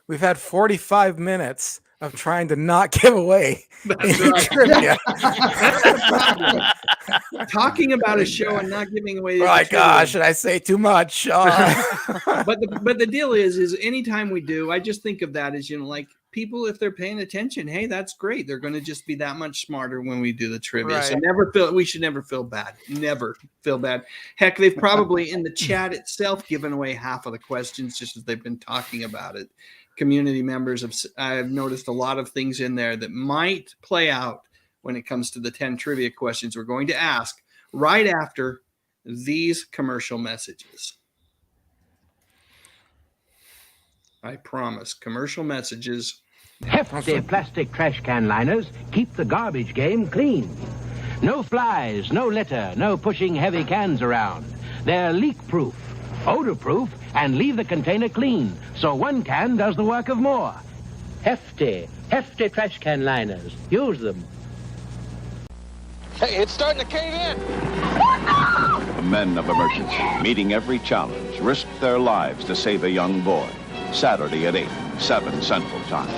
We've had 45 minutes of trying to not give away any trivia. That's the problem. Talking about a show and not giving away. Oh my gosh, should I say too much? But the deal is anytime we do, I just think of that as, like, people, if they're paying attention, hey, that's great. They're going to just be that much smarter when we do the trivia. Right. So we should never feel bad. Never feel bad. Heck, they've probably in the chat itself given away half of the questions just as they've been talking about it. Community members I've noticed a lot of things in there that might play out when it comes to the 10 trivia questions we're going to ask right after these commercial messages. I promise. Commercial messages. Hefty plastic trash can liners keep the garbage game clean. No flies, no litter, no pushing heavy cans around. They're leak-proof, odor-proof, and leave the container clean, so one can does the work of more. Hefty trash can liners. Use them. Hey, it's starting to cave in. The men of emergency, meeting every challenge, risked their lives to save a young boy. Saturday at 8, 7 Central Time.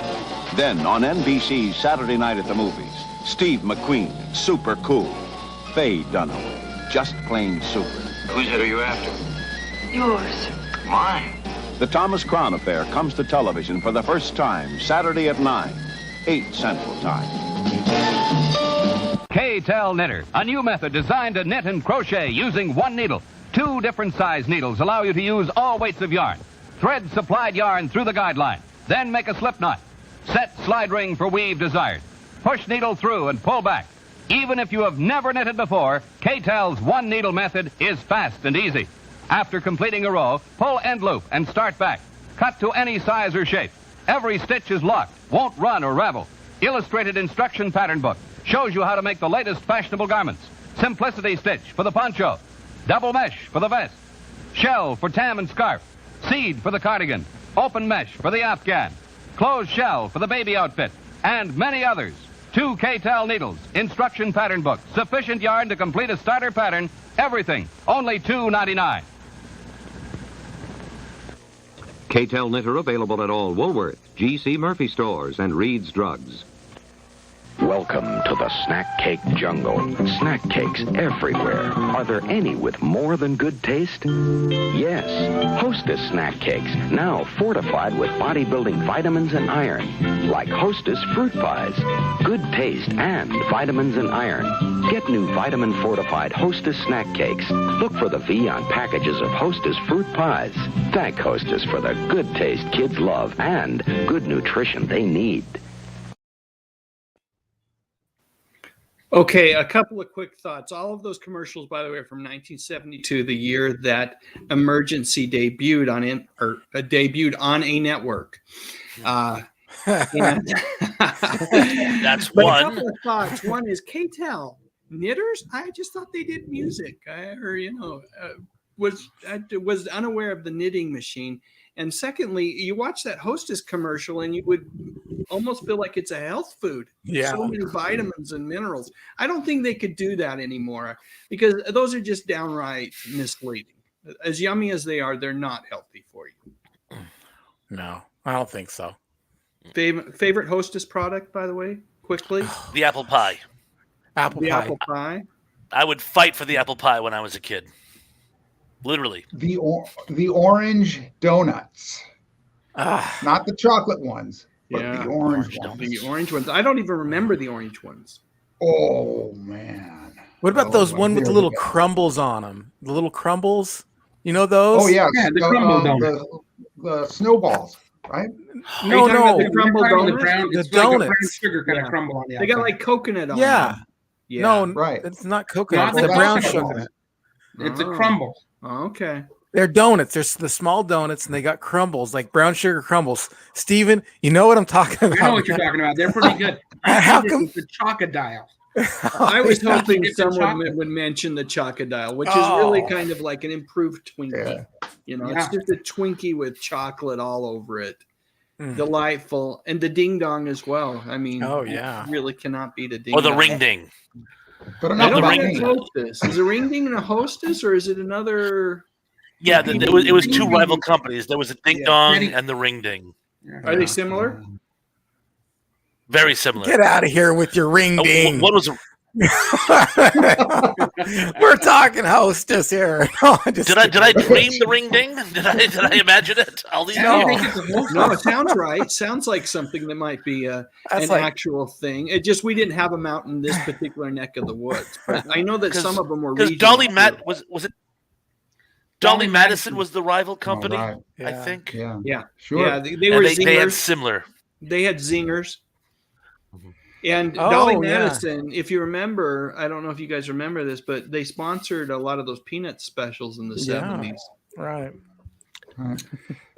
Then on NBC's Saturday Night at the Movies, Steve McQueen, super cool. Faye Dunaway, just plain super. Whose head are you after? Yours. Mine. The Thomas Crown Affair comes to television for the first time Saturday at 9, 8 Central Time. K-Tel Knitter, a new method designed to knit and crochet using one needle. 2 different size needles allow you to use all weights of yarn. Thread supplied yarn through the guide line. Then make a slip knot. Set slide ring for weave desired. Push needle through and pull back. Even if you have never knitted before, K-Tel's one needle method is fast and easy. After completing a row, pull end loop and start back. Cut to any size or shape. Every stitch is locked, won't run or ravel. Illustrated instruction pattern book shows you how to make the latest fashionable garments. Simplicity stitch for the poncho. Double mesh for the vest. Shell for tam and scarf. Seed for the cardigan. Open mesh for the afghan. Closed shell for the baby outfit. And many others. 2 K-Tel needles, instruction pattern book, sufficient yarn to complete a starter pattern, everything, only $2.99. K-Tel Knitter available at all Woolworth, G.C. Murphy stores, and Reed's Drugs. Welcome to the snack cake jungle. Snack cakes everywhere. Are there any with more than good taste? Yes. Hostess snack cakes, now fortified with bodybuilding vitamins and iron. Like Hostess fruit pies. Good taste and vitamins and iron. Get new vitamin-fortified Hostess snack cakes. Look for the V on packages of Hostess fruit pies. Thank Hostess for the good taste kids love and good nutrition they need. Okay, a couple of quick thoughts. All of those commercials, by the way, are from 1972, the year that Emergency debuted on a network. And That's but one. A couple of thoughts. One is K-Tel knitters. I just thought they did music. Was unaware of the knitting machine. And secondly, you watch that Hostess commercial and you would almost feel like it's a health food. Yeah. So many vitamins and minerals. I don't think they could do that anymore because those are just downright misleading. As yummy as they are, they're not healthy for you. No, I don't think so. Favorite Hostess product, by the way, quickly? The apple pie. Apple pie. I would fight for the apple pie when I was a kid. Literally. The orange donuts. Not the chocolate ones, but the orange ones. The orange ones. I don't even remember the orange ones. Oh, man. What about those one with the little crumbles on them? The little crumbles? You know those? Oh, yeah. The crumble donut. The snowballs, right? No. The crumble donuts? The It's donuts. like a brown sugar kind of crumble on the outside. They got like coconut on Yeah. them. Yeah. No, right. It's not coconut. Not It's the the brown coconut sugar. It's a crumble. Oh, okay. They're donuts. There's the small donuts, and they got crumbles, like brown sugar crumbles. Steven, you know what I'm talking about. I know what you're talking about. They're pretty good. How come the Chocodile? I was hoping It's a someone chocolate. would mention the Chocodile, which is really kind of like an improved Twinkie. Yeah. It's just a Twinkie with chocolate all over it. Delightful. And the Ding Dong as well. I mean, Oh, yeah. really cannot beat a Ding Or the Dong. ring ding. But I'm I not don't think ring it's ding. Hostess. Is a ring ding and a Hostess, or is it another? Yeah, it was two rival companies. There was a Ding Yeah. Dong and the Ring Ding. Are they similar? Very similar. Get out of here with your ring ding. One was. We're talking Hostess here. No, Did I dream the Ring Ding? Did I imagine it? No, it sounds right. Sounds like something that might be an actual thing. It just we didn't have them out in this particular neck of the woods. But I know that some of them were because regional. Dolly was it Dolly Madison was the rival company, right. I think. Yeah, Sure. Yeah, they were they had zingers. similar. They had zingers. And Oh, Dolly yeah. Madison, if you remember, I don't know if you guys remember this, but they sponsored a lot of those peanut specials in the 70s. Right.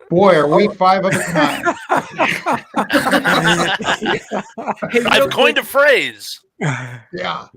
Boy, are we 5 of a kind. I've coined a phrase. Yeah.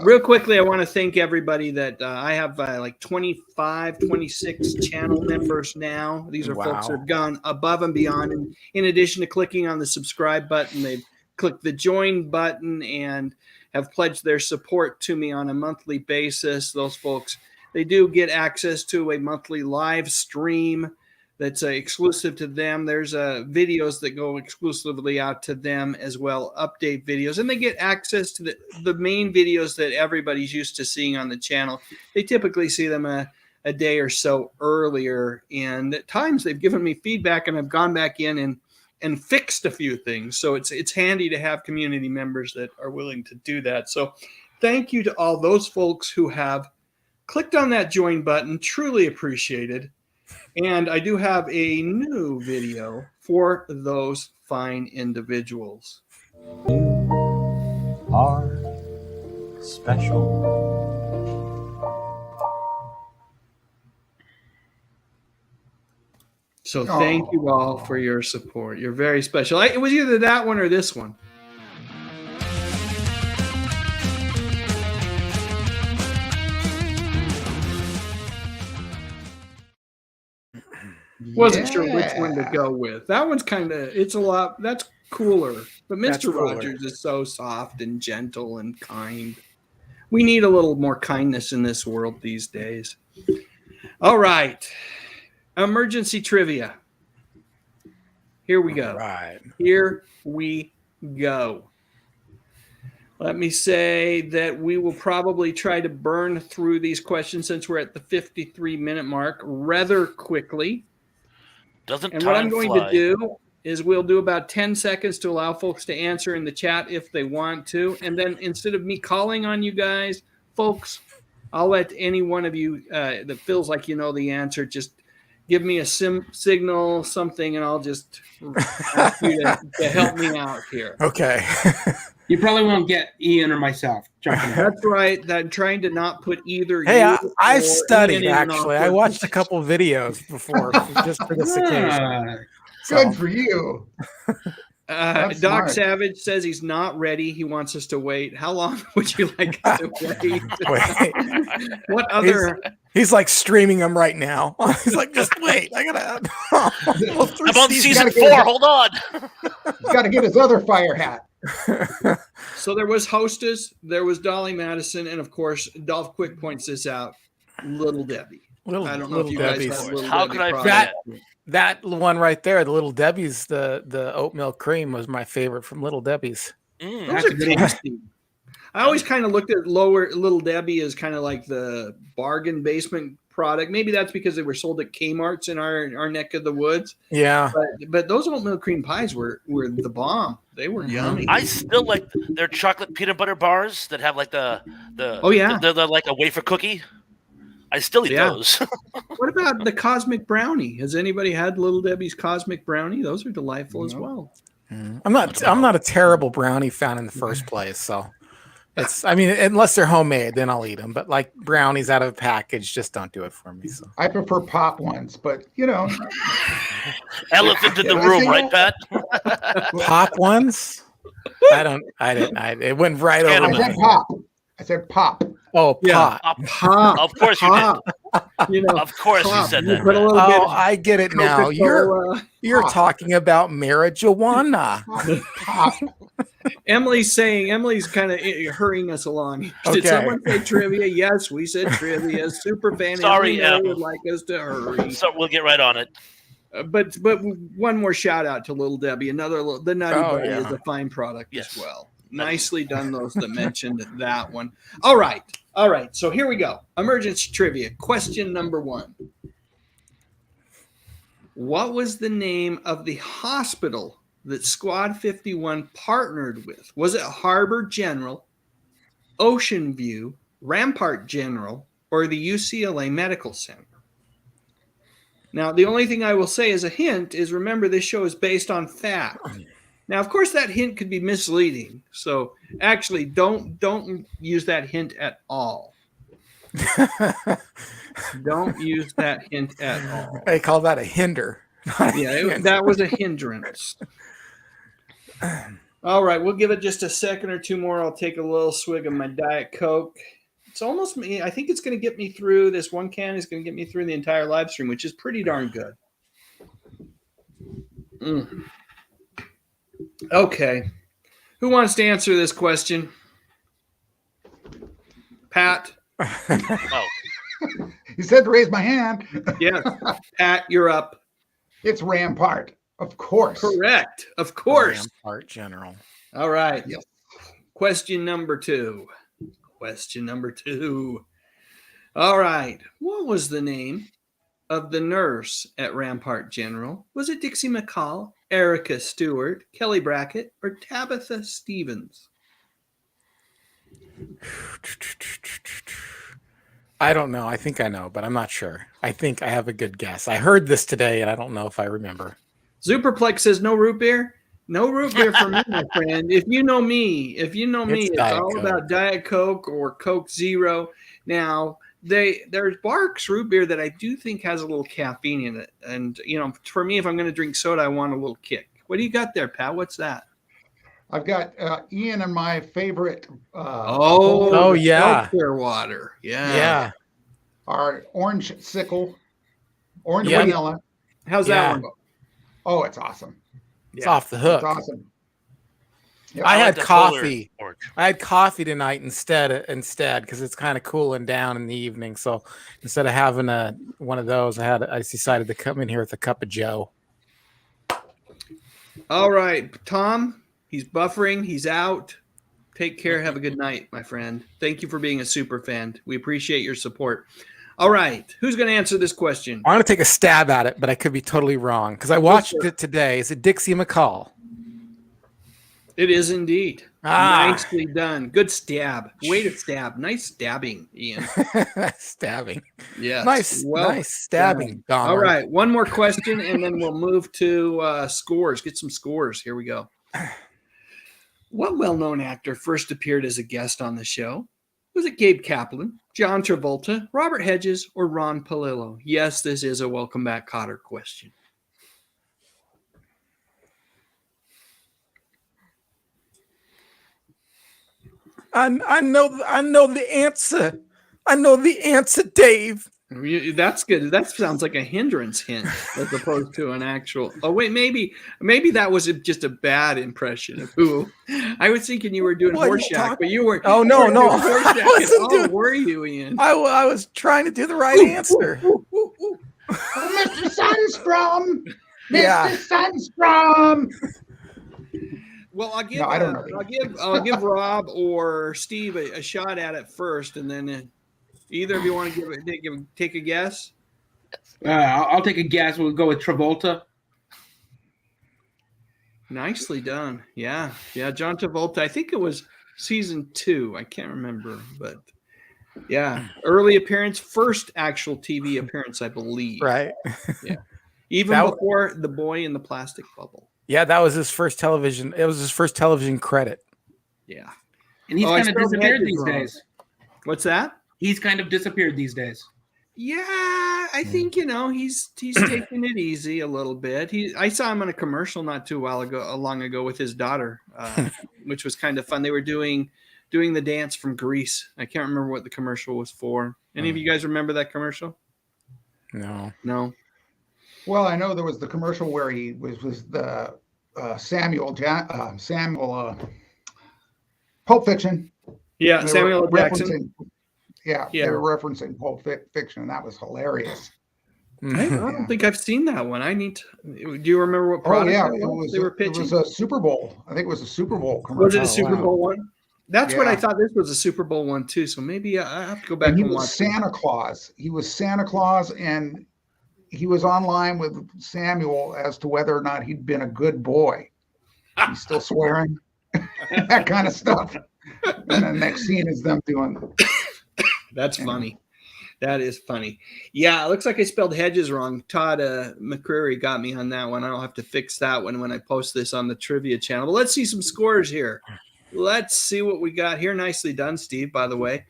Real quickly, I want to thank everybody that I have like 25, 26 channel members now. These are folks that have gone above and beyond. And in addition to clicking on the subscribe button, they've clicked the join button and have pledged their support to me on a monthly basis. Those folks, they do get access to a monthly live stream that's exclusive to them. There's videos that go exclusively out to them as well, update videos, and they get access to the main videos that everybody's used to seeing on the channel. They typically see them a day or so earlier, and at times they've given me feedback, and I've gone back in and fixed a few things. So it's handy to have community members that are willing to do that. So thank you to all those folks who have clicked on that join button. Truly appreciated. And I do have a new video for those fine individuals. You are special. So thank you all for your support. You're very special. It was either that one or this one. Wasn't sure which one to go with. That one's kind of, it's a lot, that's cooler. But Mr. Rogers is so soft and gentle and kind. We need a little more kindness in this world these days. All right. Emergency trivia. Here we go. Right. Here we go. Let me say that we will probably try to burn through these questions since we're at the 53-minute mark rather quickly. Doesn't And what I'm time going fly? to do is we'll do about 10 seconds to allow folks to answer in the chat if they want to. And then instead of me calling on you guys, folks, I'll let any one of you that feels like you know the answer just give me a signal, something, and I'll just ask you to help me out here. Okay. You probably won't get Ian or myself. That's right. I'm trying to not put either. Hey, you I or studied Ian in an actually. I awkward watched a couple videos before just for this occasion. Good for you. Doc smart. Savage says he's not ready. He wants us to wait. How long would you like us to wait? What other? He's like streaming them right now. He's like, just wait. I gotta. I'm on season 4. Hold on. He's got to get his other fire hat. So there was Hostess, there was Dolly Madison, and of course, Dolph Quick points this out. Little Debbie. I don't know if you guys have Little How Debbie could I product. forget? That one right there, the Little Debbie's, the oat milk cream was my favorite from Little Debbie's. Those are tasty. I always kind of looked at Little Debbie as kind of like the bargain basement product. Maybe that's because they were sold at Kmart's in our neck of the woods. Yeah. But those oat milk cream pies were the bomb. They were yummy. I still like their chocolate peanut butter bars that have like the Oh, yeah. they're like a wafer cookie. I still eat those. What about the Cosmic Brownie? Has anybody had Little Debbie's Cosmic Brownie? Those are delightful as well. I'm not a terrible brownie fan in the first place, so I mean, unless they're homemade, then I'll eat them. But like brownies out of a package, just don't do it for me. So I prefer pop ones, but you know, elephant in the room, right, Pat? Pop ones? It went right over. I said pop. I said pop. Oh, Yeah. pop. Of course you did. You know, Of course you pop. said You that. put a Matt. little bit Oh, of I get it now. Coca-Cola. You're talking about marijuana. Pop. Emily's kind of hurrying us along. Okay. Did someone say trivia? Yes, we said trivia. Super fan Sorry, Emily Em. would like us to hurry. So we'll get right on it. But one more shout out to Little Debbie. The Nutty Buddy is a fine product as well. Nicely done, those that mentioned that one. All right. So here we go. Emergency trivia. Question number 1. What was the name of the hospital that Squad 51 partnered with? Was it Harbor General, Ocean View, Rampart General, or the UCLA Medical Center? Now, the only thing I will say as a hint is remember this show is based on fact. Now, of course, that hint could be misleading. So actually, don't use that hint at all. Don't use that hint at all. They call that a hinder. That was a hindrance. All right, we'll give it just a second or two more. I'll take a little swig of my Diet Coke. It's almost me. I think it's going to get me through. This one can is going to get me through the entire live stream, which is pretty darn good. Okay. Who wants to answer this question? Pat? He said to raise my hand. Yes. Pat, you're up. It's Rampart, of course. Correct. Of course. Rampart General. All right. Yes. Question number 2. All right. What was the name of the nurse at Rampart General? Was it Dixie McCall, Erica Stewart, Kelly Brackett, or Tabitha Stevens? I don't know. I think I know, but I'm not sure. I think I have a good guess. I heard this today, and I don't know if I remember. Superplex says no root beer. No root beer for me, my friend. If you know me, it's all Coke. about Diet Coke or Coke Zero. Now, there's Barks root beer that I do think has a little caffeine in it. And, for me, if I'm going to drink soda, I want a little kick. What do you got there, Pat? What's that? I've got Ian and my favorite. Yeah. Clearwater. Yeah. Our orange sickle, orange vanilla. How's that one go? Oh, it's awesome. It's off the hook. It's awesome. Yep. I had coffee. I had coffee tonight instead because it's kind of cooling down in the evening. So instead of having one of those, I decided to come in here with a cup of Joe. All right, Tom. He's buffering. He's out. Take care. Have a good night, my friend. Thank you for being a super fan. We appreciate your support. All right. Who's going to answer this question? I want to take a stab at it, but I could be totally wrong because I watched it today. Is it Dixie McCall? It is indeed. Nicely done. Good stab. Way to stab. Nice stabbing, Ian. Stabbing. Yes. Nice stabbing. All right. One more question, and then we'll move to scores. Get some scores. Here we go. What well-known actor first appeared as a guest on the show? Was it Gabe Kaplan, John Travolta, Robert Hedges, or Ron Palillo? Yes, this is a Welcome Back Cotter question. I know the answer. I know the answer, Dave. That's good. That sounds like a hindrance hint as opposed to an actual. Oh wait, maybe that was just a bad impression of who. I was thinking you were doing Horseshack, but you weren't. Oh no. Were you, Ian? I was trying to do the right answer. Mr. Sundstrom. Mr. Sundstrom. Well, I'll give Rob or Steve a shot at it first, and then either of you want to take a guess. I'll take a guess. We'll go with Travolta. Nicely done. Yeah, John Travolta. I think it was season 2. I can't remember, but yeah, early appearance, first actual TV appearance, I believe. Right. Yeah. Even before The Boy in the Plastic Bubble. Yeah, that was his first television. It was his first television credit. Yeah. And he's kind of disappeared these days. What's that? He's kind of disappeared these days. Yeah, I think he's taking it easy a little bit. I saw him on a commercial not too long ago with his daughter, which was kind of fun. They were doing the dance from Grease. I can't remember what the commercial was for. Any of you guys remember that commercial? No. Well, I know there was the commercial where he was the Samuel Pulp Fiction. Yeah, They Samuel were L. Jackson. They were referencing Pulp Fiction, and that was hilarious. I don't think I've seen that one. I need to. Do you remember what product they were pitching? It was a Super Bowl. I think it was a Super Bowl commercial. Was it a Super Bowl one? That's what I thought. This was a Super Bowl one too. So maybe I have to go back and watch. Santa Claus. He was Santa Claus, and he was online with Samuel as to whether or not he'd been a good boy. He's still swearing, that kind of stuff. And the next scene is them doing. That's funny. That is funny. Yeah, it looks like I spelled Hedges wrong. Todd McCreary got me on that one. I'll have to fix that one when I post this on the trivia channel. But let's see some scores here. Let's see what we got here. Nicely done, Steve, by the way.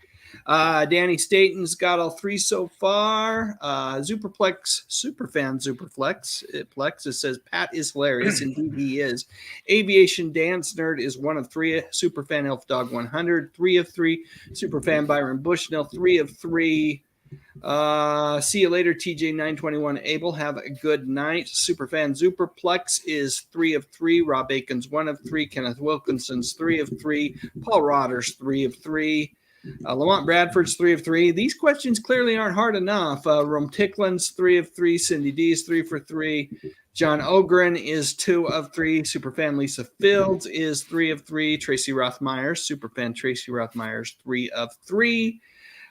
Danny Staten's got all three so far. Superplex, Superfan Superflex. It says, Pat is hilarious. Indeed, he is. Aviation Dance Nerd is 1 of 3. Superfan Elf Dog 100, 3 of 3. Superfan Byron Bushnell, 3 of 3. See you later, TJ921 Abel. Have a good night. Superfan Superplex is 3 of 3. Rob Aiken's 1 of 3. Kenneth Wilkinson's 3 of 3. Paul Rodder's 3 of 3. Lamont Bradford's 3 of 3. These questions clearly aren't hard enough. Rome Ticklin's 3 of 3. Cindy D's 3 for 3. John Ogren is 2 of 3. Superfan Lisa Fields is 3 of 3. Tracy Rothmeyers, Superfan Tracy Rothmeyers, 3 of 3.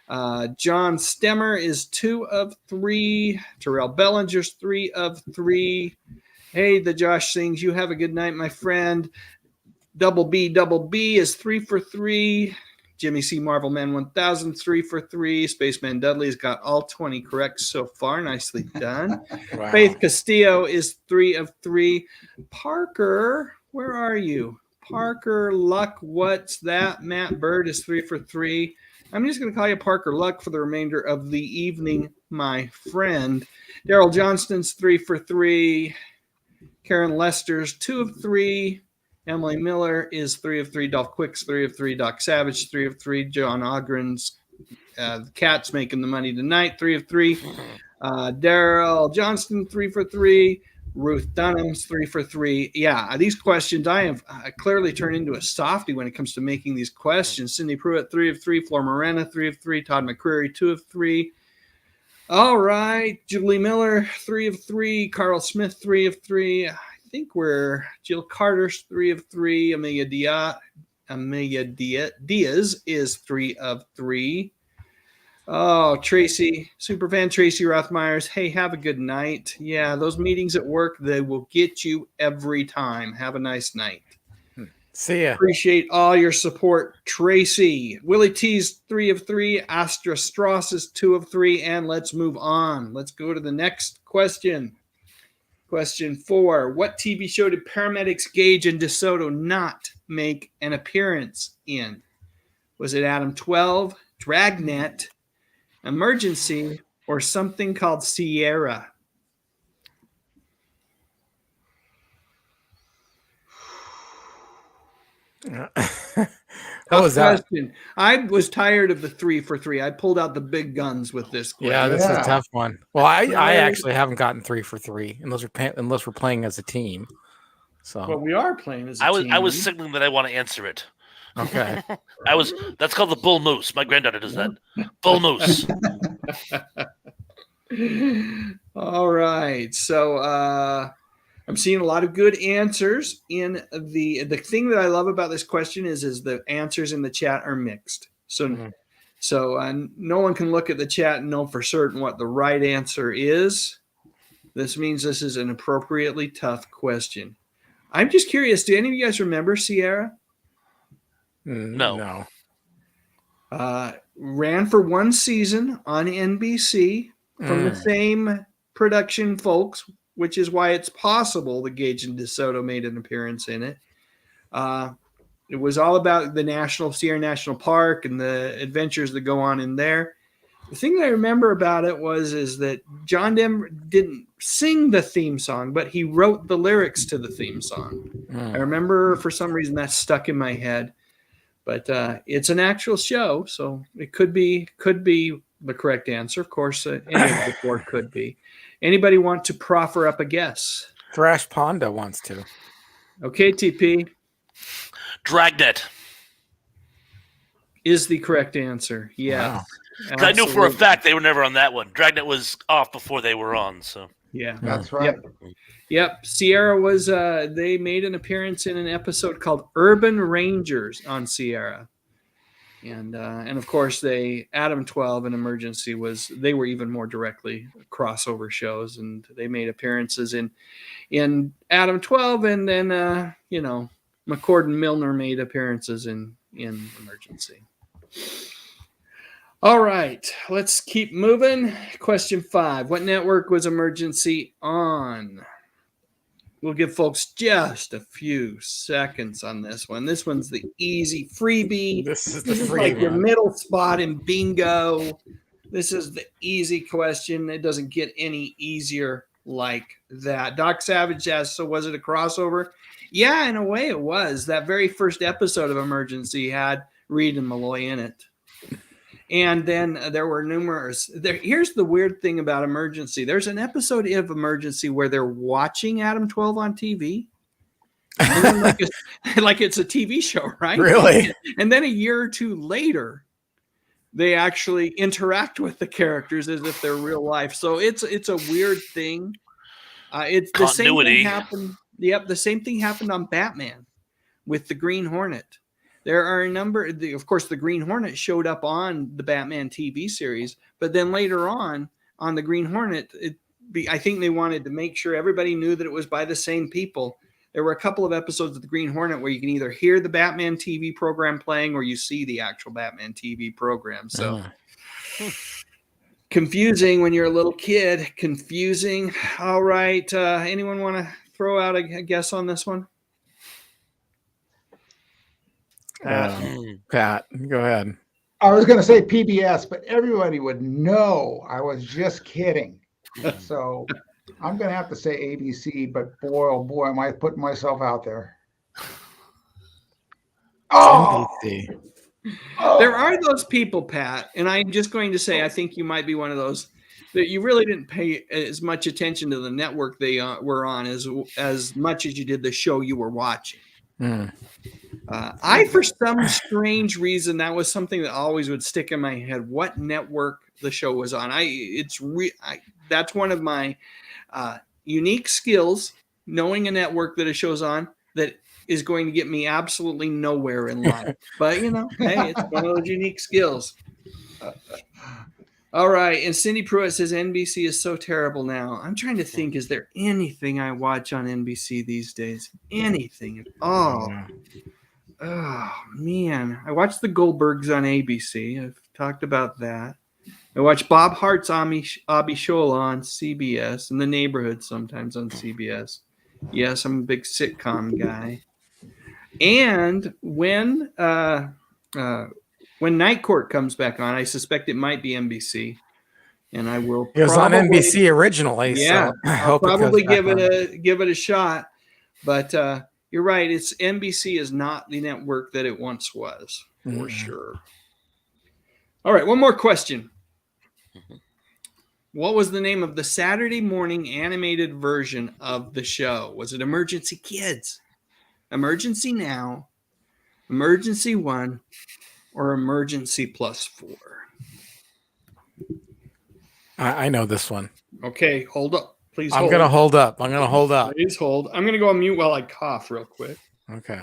John Stemmer is 2 of 3. Terrell Bellinger's 3 of 3. Hey, the Josh sings, you have a good night, my friend. Double B is 3 for 3. Jimmy C. Marvel Man 1000, 3 for 3. Spaceman Dudley's got all 20 correct so far. Nicely done. Wow. Faith Castillo is 3 of 3. Parker, where are you? Parker Luck, what's that? Matt Bird is 3 for 3. I'm just going to call you Parker Luck for the remainder of the evening, my friend. Daryl Johnston's 3 for 3. Karen Lester's 2 of 3. Emily Miller is 3 of 3. Dolph Quick's 3 of 3. Doc Savage, 3 of 3. John Ogren's the Cat's making the money tonight, 3 of 3. Daryl Johnston, 3 for 3. Ruth Dunham's 3 for 3. Yeah, these questions I have clearly turned into a softie when it comes to making these questions. Cindy Pruitt, 3 of 3. Flor Morena, 3 of 3. Todd McCreary, 2 of 3. All right, Julie Miller, 3 of 3. Carl Smith, 3 of 3. I think we're Jill Carter's 3 of 3. Amelia Diaz is 3 of 3. Oh, Tracy, Superfan Tracy Rothmeyers. Hey, have a good night. Yeah, those meetings at work, they will get you every time. Have a nice night. See ya. Appreciate all your support, Tracy. Willie T's 3 of 3. Astra Strauss is 2 of 3. And let's move on. Let's go to the next question. Question 4. What TV show did paramedics Gage and DeSoto not make an appearance in? Was it Adam 12, Dragnet, Emergency, or something called Sierra? What was that? Question. I was tired of the 3 for 3. I pulled out the big guns with this question. Yeah, this is a tough one. Well, I actually haven't gotten 3 for 3 unless we're playing as a team. So, well, we are playing as a team. I was signaling that I want to answer it. Okay. That's called the bull moose. My granddaughter does that. Bull moose. All right. So I'm seeing a lot of good answers in the thing that I love about this question is the answers in the chat are mixed. So no one can look at the chat and know for certain what the right answer is. This means this is an appropriately tough question. I'm just curious, do any of you guys remember Sierra? No. Ran for one season on NBC from the same production folks, which is why it's possible that Gage and DeSoto made an appearance in it. It was all about the Sierra National Park and the adventures that go on in there. The thing that I remember about it is that John Denver didn't sing the theme song, but he wrote the lyrics to the theme song. I remember for some reason that stuck in my head. But it's an actual show, so it could be the correct answer. Of course, any of the 4 could be. Anybody want to proffer up a guess? Thrash Ponda wants to. Okay, TP. Dragnet. is the correct answer. Yes. Wow. I knew for a fact they were never on that one. Dragnet was off before they were on, so. Yeah. That's right. Yep. Sierra was, they made an appearance in an episode called Urban Rangers on Sierra. And of course, Adam 12 and Emergency they were even more directly crossover shows, and they made appearances in Adam 12, and then McCord and Milner made appearances in Emergency. All right, let's keep moving. Question 5: what network was Emergency on? We'll give folks just a few seconds on this one. This one's the easy freebie. This is like your middle spot in bingo. This is the easy question. It doesn't get any easier like that. Doc Savage asks, so was it a crossover? Yeah, in a way it was. That very first episode of Emergency had Reed and Malloy in it. And then there were numerous. Here's the weird thing about Emergency. There's an episode of Emergency where they're watching Adam 12 on TV. And then like it's a TV show, right? Really? And then a year or two later, they actually interact with the characters as if they're real life. So it's a weird thing. It's the same thing happened. Yep, the same thing happened on Batman with the Green Hornet. There are a number, of course, the Green Hornet showed up on the Batman TV series, but then later on the Green Hornet, I think they wanted to make sure everybody knew that it was by the same people. There were a couple of episodes of the Green Hornet where you can either hear the Batman TV program playing or you see the actual Batman TV program. So confusing when you're a little kid, confusing. All right. Anyone want to throw out a guess on this one? Pat, go ahead. I was going to say PBS, but everybody would know I was just kidding. So I'm going to have to say ABC, but boy, oh boy, am I putting myself out there. Oh! There are those people, Pat, and I'm just going to say I think you might be one of those that you really didn't pay as much attention to the network they were on as much as you did the show you were watching. For some strange reason, that was something that always would stick in my head. What network the show was on? That's one of my unique skills, knowing a network that a show's on that is going to get me absolutely nowhere in life. But hey, it's one of those unique skills. All right, and Cindy Pruitt says NBC is so terrible now. I'm trying to think, is there anything I watch on NBC these days? Anything at all? Oh, man. I watch the Goldbergs on ABC. I've talked about that. I watch Bob Hart's Abishola on CBS and The Neighborhood sometimes on CBS. Yes, I'm a big sitcom guy. And when Night Court comes back on, I suspect it might be NBC. And I will. It was on NBC originally. Yeah, so I'll probably give it a shot. But you're right. NBC is not the network that it once was, for sure. All right, one more question. What was the name of the Saturday morning animated version of the show? Was it Emergency Kids, Emergency Now, Emergency One, or Emergency Plus 4? I know this one. Okay, hold up. Please I'm hold. going to hold up. I'm going to hold up. Please hold. I'm going to go on mute while I cough real quick. Okay.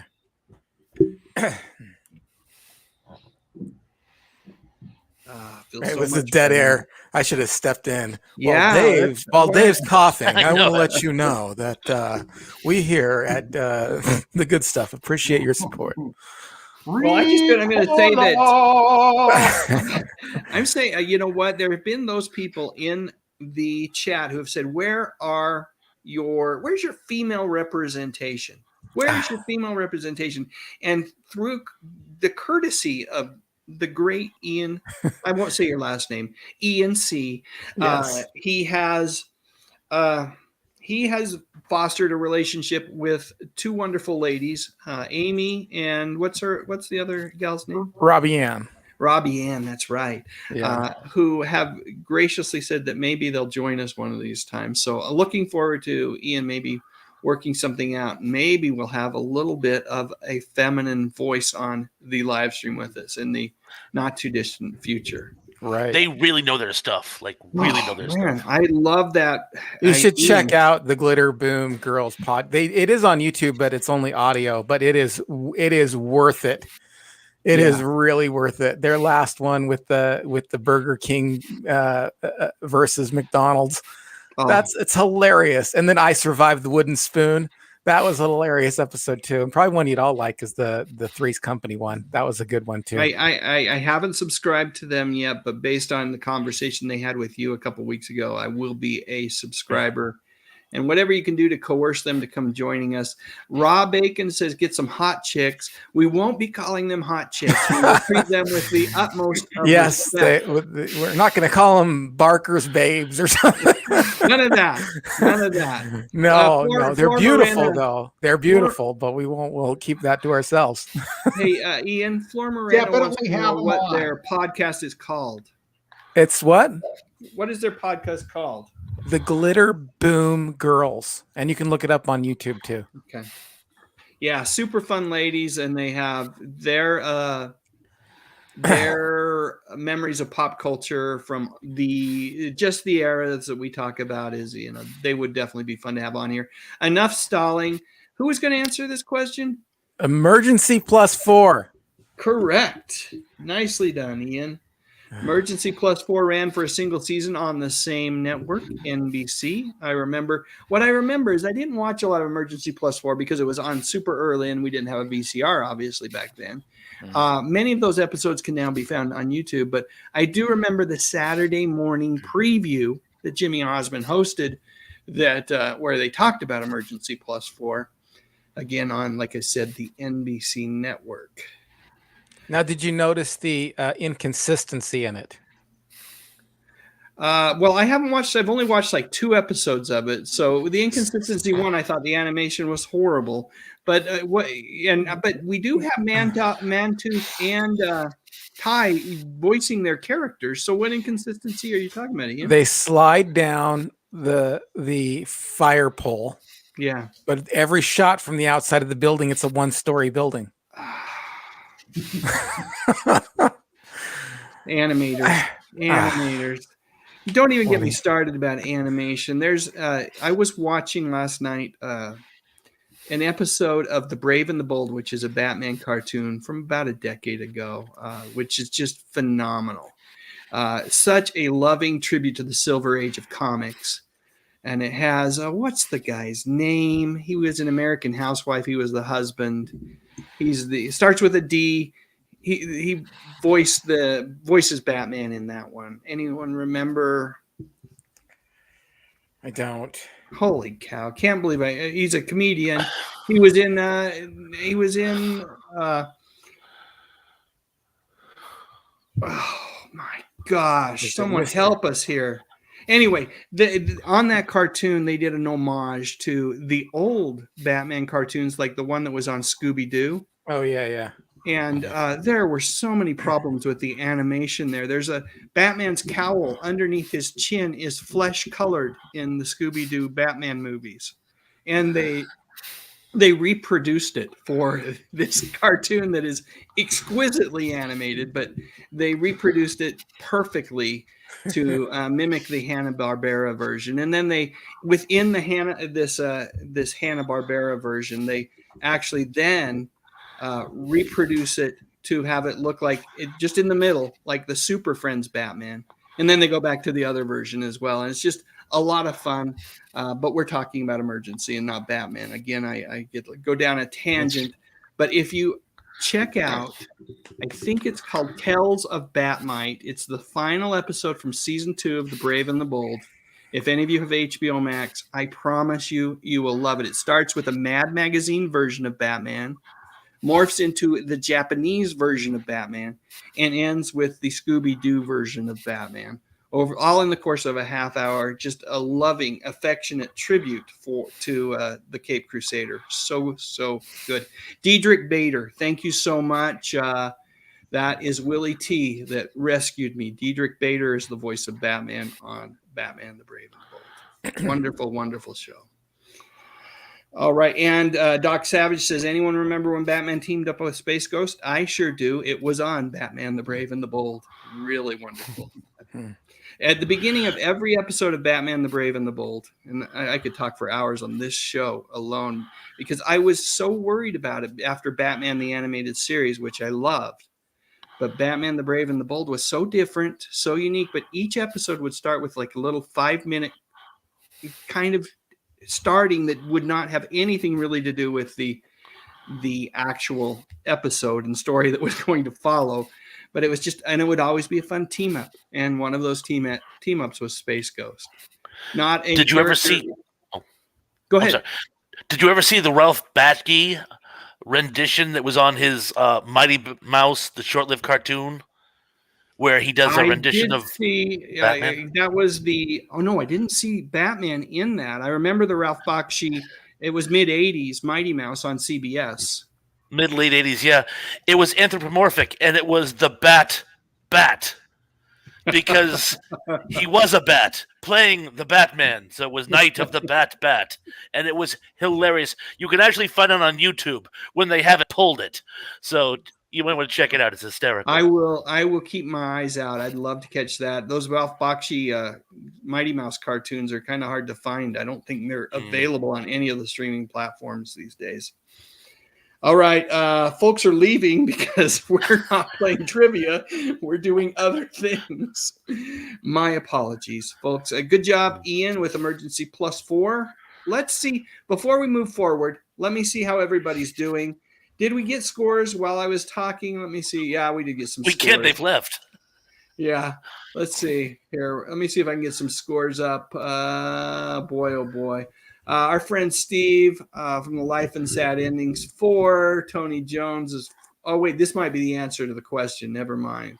It was a dead air. I should have stepped in. Yeah. While Dave's coughing, I want to let you know that we here at The Good Stuff appreciate your support. Well, I'm going to say that I'm saying, you know what? There have been those people in the chat who have said, where's your female representation? Where's your female representation? And through the courtesy of the great Ian, I won't say your last name, Ian C. Yes. He has fostered a relationship with two wonderful ladies, Amy and what's the other gal's name? Robbie Ann. Robbie Ann, that's right. Yeah. Who have graciously said that maybe they'll join us one of these times. So looking forward to Ian maybe working something out. Maybe we'll have a little bit of a feminine voice on the live stream with us in the not too distant future. Right. They really know their stuff. Like really know their Man, stuff. I love that. You should check out the Glitter Boom Girls pod. It is on YouTube, but it's only audio. But it is worth it. It is really worth it. Their last one with the Burger King versus McDonald's. It's hilarious. And then I Survived the Wooden Spoon. That was a hilarious episode too, and probably one you'd all like is the Three's Company one. That was a good one too. I haven't subscribed to them yet, but based on the conversation they had with you a couple weeks ago, I will be a subscriber. And whatever you can do to coerce them to come joining us. Raw Bacon says, get some hot chicks. We won't be calling them hot chicks. We will treat them with the utmost of respect. We're not going to call them Barker's babes or something. None of that. No, they're beautiful though. They're beautiful, but we'll keep that to ourselves. Hey, Ian, Flor Moreno wants to know what their podcast is called. It's what? What is their podcast called? The Glitter Boom Girls, and you can look it up on YouTube too. Okay. Yeah, super fun ladies, and they have their memories of pop culture from the eras that we talk about. Is they would definitely be fun to have on here. Enough stalling. Who is going to answer this question? Emergency +4. Correct. Nicely done, Ian. Emergency +4 ran for a single season on the same network, NBC. What I remember is I didn't watch a lot of Emergency +4 because it was on super early and we didn't have a VCR, obviously, back then. Many of those episodes can now be found on YouTube, but I do remember the Saturday morning preview that Jimmy Osmond hosted that where they talked about Emergency +4, again on, like I said, the NBC network. Now, did you notice the inconsistency in it? Well, I haven't watched. I've only watched like 2 episodes of it. So the inconsistency one, I thought the animation was horrible. But but we do have Mantooth and Ty voicing their characters. So what inconsistency are you talking about, Ian? They slide down the fire pole. Yeah. But every shot from the outside of the building, it's a 1-story building. Animators. Don't even get me started about animation. There's I was watching last night an episode of The Brave and the Bold, which is a Batman cartoon from about a decade ago, which is just phenomenal. Such a loving tribute to the Silver Age of comics. And it has what's the guy's name? He was an American Housewife. He was the husband. Starts with a D. He voices Batman in that one. Anyone remember? I don't. Holy cow! Can't believe he's a comedian. He was in. Oh my gosh! Someone help us here. Anyway, on that cartoon, they did an homage to the old Batman cartoons, like the one that was on Scooby-Doo. Oh, yeah. And there were so many problems with the animation there. There's a Batman's cowl underneath his chin is flesh-colored in the Scooby-Doo Batman movies. And they reproduced it for this cartoon that is exquisitely animated, but they reproduced it perfectly to mimic the Hanna-Barbera version. And then they, within this Hanna-Barbera version, they actually then reproduce it to have it look like it just in the middle, like the Super Friends Batman. And then they go back to the other version as well. And it's just a lot of fun. But we're talking about Emergency and not Batman. Again, I go down a tangent. But if you check out, I think it's called Tales of Batmite. It's the final episode from season 2 of The Brave and the Bold. If any of you have HBO Max, I promise you will love it. It starts with a Mad Magazine version of Batman, morphs into the Japanese version of Batman, and ends with the Scooby-Doo version of Batman. All in the course of a half hour, just a loving, affectionate tribute to the Cape Crusader. So good. Diedrich Bader, thank you so much. That is Willie T that rescued me. Diedrich Bader is the voice of Batman on Batman the Brave and the Bold. Wonderful, wonderful show. All right. And Doc Savage says, anyone remember when Batman teamed up with Space Ghost? I sure do. It was on Batman the Brave and the Bold. Really wonderful. At the beginning of every episode of Batman the Brave and the Bold, and I could talk for hours on this show alone because I was so worried about it after Batman the Animated Series, which I loved. But Batman the Brave and the Bold was so different, so unique. But each episode would start with like a little 5-minute kind of starting that would not have anything really to do with the actual episode and story that was going to follow. But it was just, and it would always be a fun team up. And one of those team ups was Space Ghost. Not a. Did you ever see? Oh, Go ahead. Sorry. Did you ever see the Ralph Bakshi rendition that was on his Mighty Mouse, the short-lived cartoon, where he does a rendition of Batman? That was the. Oh no, I didn't see Batman in that. I remember the Ralph Bakshi. It was mid-'80s, Mighty Mouse on CBS. Mid-late 80s, yeah. It was anthropomorphic, and it was the Bat, because he was a bat playing the Batman. So it was Night of the Bat, and it was hilarious. You can actually find it on YouTube when they haven't pulled it. So you might want to check it out. It's hysterical. I will keep my eyes out. I'd love to catch that. Those Ralph Bakshi Mighty Mouse cartoons are kind of hard to find. I don't think they're available on any of the streaming platforms these days. All right, folks are leaving because we're not playing trivia. We're doing other things. My apologies, folks. Good job, Ian, with Emergency +4. Let's see. Before we move forward, let me see how everybody's doing. Did we get scores while I was talking? Let me see. Yeah, we did get some scores. We can't. They've left. Yeah. Let's see here. Let me see if I can get some scores up. Boy, oh boy. Our friend Steve from the Life and Sad Endings 4. Tony Jones is. Oh, wait. This might be the answer to the question. Never mind.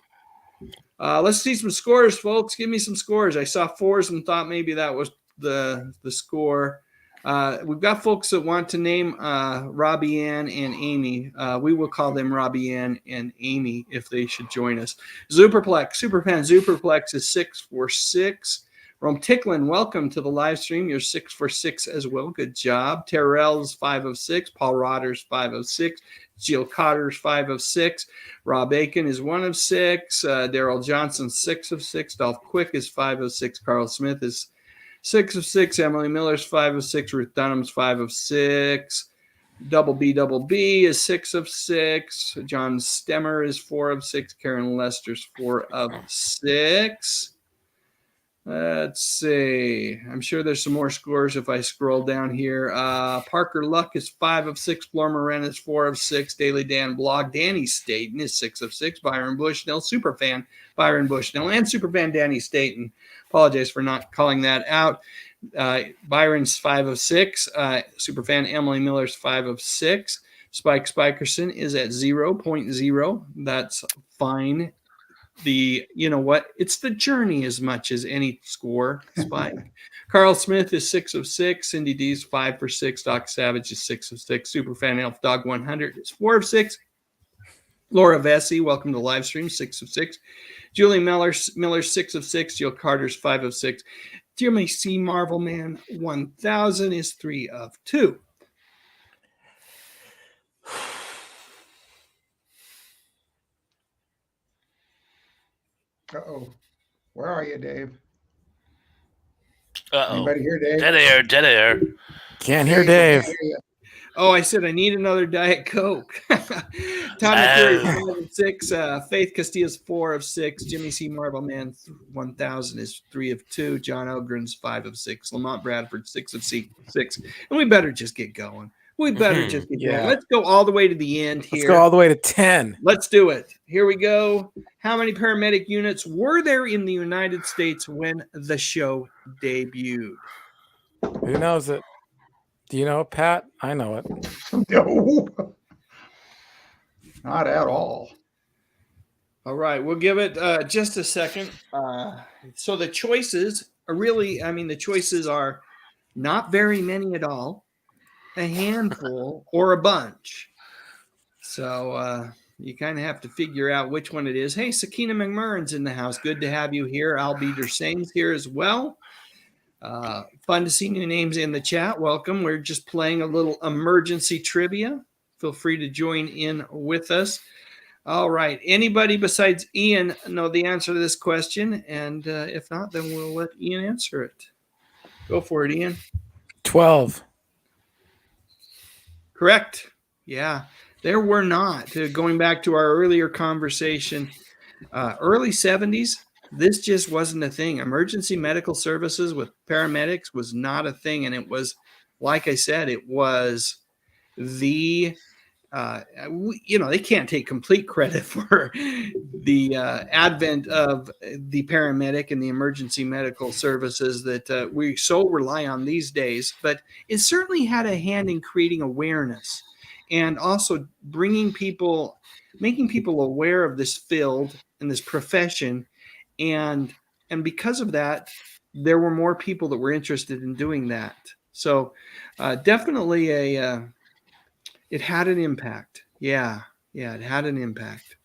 Let's see some scores, folks. Give me some scores. I saw 4s and thought maybe that was the score. We've got folks that want to name Robbie Ann and Amy. We will call them Robbie Ann and Amy if they should join us. Superplex, Superfan Superplex is 6 for 6. Rome Ticklin, welcome to the live stream. You're 6 for 6 as well. Good job. Terrell's 5 of 6. Paul Rotter's 5 of 6. Jill Cotter's 5 of 6. Rob Aiken is 1 of 6. Daryl Johnson 6 of 6. Dolph Quick is 5 of 6. Carl Smith is 6 of 6. Emily Miller's 5 of 6. Ruth Dunham's 5 of 6. Double B is 6 of 6. John Stemmer is 4 of 6. Karen Lester's 4 of 6. Let's see. I'm sure there's some more scores if I scroll down here. Parker Luck is 5 of 6. Flor Moran is 4 of 6. Daily Dan Blog. Danny Staten is 6 of 6. Byron Bushnell, Superfan Byron Bushnell, and Superfan Danny Staten. Apologize for not calling that out. Byron's 5 of 6. Superfan Emily Miller's 5 of 6. Spike Spikerson is at 0.0. That's fine. You know what? It's the journey as much as any score, Spike. Carl Smith is 6 of 6. Cindy D's 5 for 6. Doc Savage is 6 of 6. Superfan Elf Dog 100 is 4 of 6. Laura Vesey, welcome to the live stream, 6 of 6. Julie Miller 6 of 6. Jill Carter's 5 of 6. Jeremy C. Marvel Man 1000 is 3 of 2. Uh-oh. Where are you, Dave? Uh-oh. Anybody here, Dave? Dead air. Can't hear Dave. Oh, I said I need another Diet Coke. Tommy Curry, 5 of 6. Faith Castillo's 4 of 6. Jimmy C. Marvel Man 1000 is 3 of 2. John Elgren's 5 of 6. Lamont Bradford 6 of 6. And we better just get going. Going. Let's go all the way to the end here. Let's go all the way to 10. Let's do it. Here we go. How many paramedic units were there in the United States when the show debuted? Who knows it? Do you know it, Pat? I know it. No. Not at all. All right. We'll give it just a second. So the choices are really, the choices are not very many at all, a handful, or a bunch. So you kind of have to figure out which one it is. Hey, Sakina McMurrin's in the house. Good to have you here. Al Beater Sain's here as well. Fun to see new names in the chat. Welcome. We're just playing a little emergency trivia. Feel free to join in with us. All right. Anybody besides Ian know the answer to this question? And if not, then we'll let Ian answer it. Go for it, Ian. 12. Correct. Yeah. There were not. Going back to our earlier conversation, early 70s, this just wasn't a thing. Emergency medical services with paramedics was not a thing. And it was, like I said, it was the they can't take complete credit for the advent of the paramedic and the emergency medical services that we so rely on these days, but it certainly had a hand in creating awareness and also making people aware of this field and this profession, and because of that, there were more people that were interested in doing that. So definitely it had an impact. Yeah, it had an impact.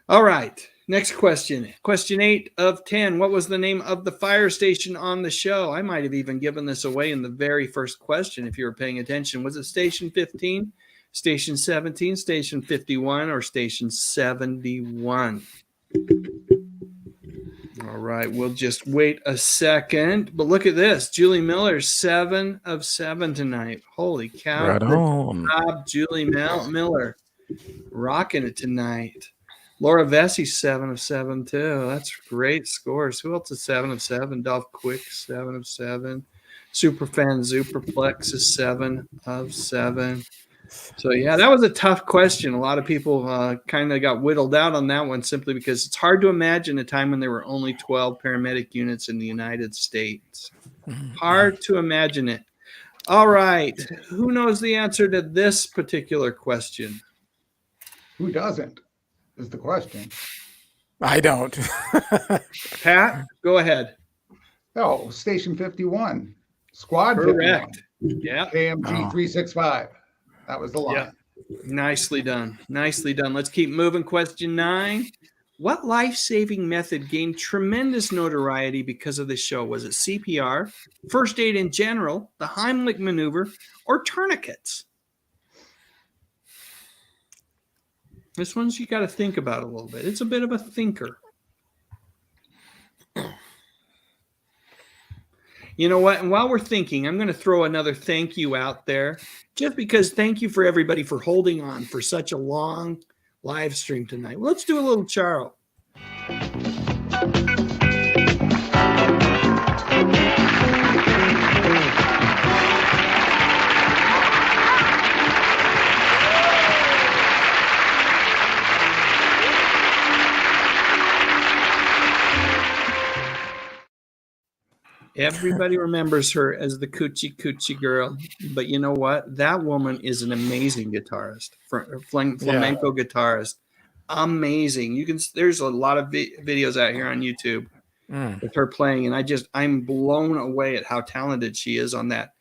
All right, next question. Question 8 of 10. What was the name of the fire station on the show? I might have even given this away in the very first question if you were paying attention. Was it Station 15, Station 17, Station 51, or Station 71? All right, we'll just wait a second. But look at this. Julie Miller, 7 of 7 tonight. Holy cow. Right on. Good job, Julie Miller. Rocking it tonight. Laura Vesey, 7 of 7 too. That's great scores. Who else is 7 of 7? Dolph Quick, 7 of 7. Superfan Superplex is 7 of 7. So, yeah, that was a tough question. A lot of people kind of got whittled out on that one simply because it's hard to imagine a time when there were only 12 paramedic units in the United States. Hard to imagine it. All right. Who knows the answer to this particular question? Who doesn't is the question. I don't. Pat, go ahead. Oh, Station 51. Squad Correct. 51. Yeah. AMG 365. That was the line. Yeah. Nicely done. Nicely done. Let's keep moving. Question 9. What life-saving method gained tremendous notoriety because of this show? Was it CPR, first aid in general, the Heimlich maneuver, or tourniquets? This one's you got to think about a little bit. It's a bit of a thinker. You know what? And while we're thinking, I'm going to throw another thank you out there, just because thank you for everybody for holding on for such a long live stream tonight. Let's do a little Charo. Everybody remembers her as the Coochie Coochie girl, but you know what? That woman is an amazing guitarist, flamenco guitarist. Amazing. There's a lot of videos out here on YouTube with her playing, and I'm blown away at how talented she is on that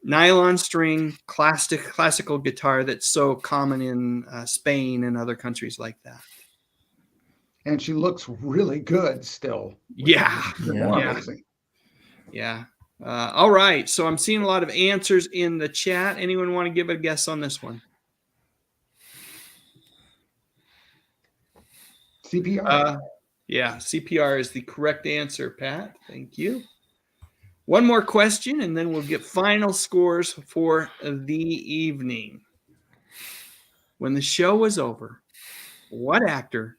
nylon string classical guitar that's so common in Spain and other countries like that. And she looks really good still. Yeah. Amazing. Yeah. All right. So I'm seeing a lot of answers in the chat. Anyone want to give a guess on this one? CPR. Yeah, CPR is the correct answer, Pat. Thank you. One more question, and then we'll get final scores for the evening. When the show was over, what actor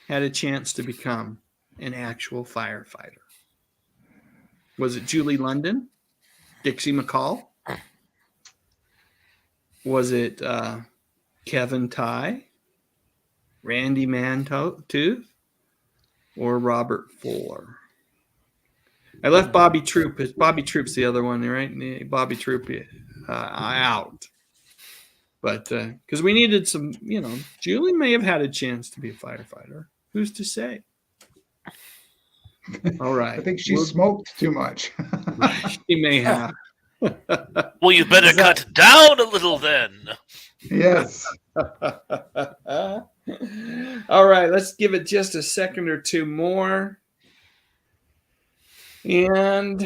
had a chance to become an actual firefighter? Was it Julie London? Dixie McCall? Was it Kevin Tighe? Randy Mantooth? Or Robert Fuller? I left Bobby Troop. Bobby Troop's the other one, right? Bobby Troop out. But because we needed some, Julie may have had a chance to be a firefighter. Who's to say? All right. I think she smoked too much. She may have. Well, you better cut down a little then. Yes. All right. Let's give it just a second or two more. And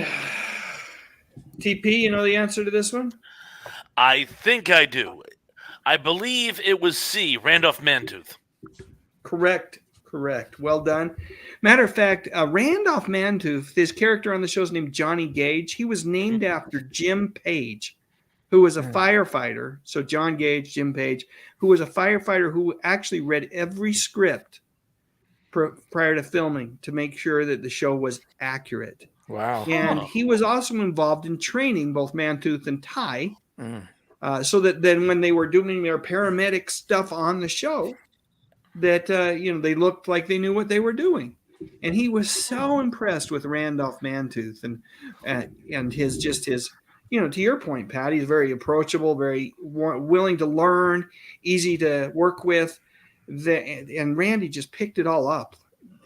TP, you know the answer to this one? I think I do. I believe it was C, Randolph Mantooth. Correct. Well done. Matter of fact, Randolph Mantooth, his character on the show is named Johnny Gage. He was named after Jim Page, who was a firefighter. So John Gage, Jim Page, who was a firefighter who actually read every script prior to filming to make sure that the show was accurate. Wow. And he was also involved in training both Mantooth and Ty, so that then when they were doing their paramedic stuff on the show, that they looked like they knew what they were doing. And he was so impressed with Randolph Mantooth and his to your point, Pat, he's very approachable, very willing to learn, easy to work with. And Randy just picked it all up.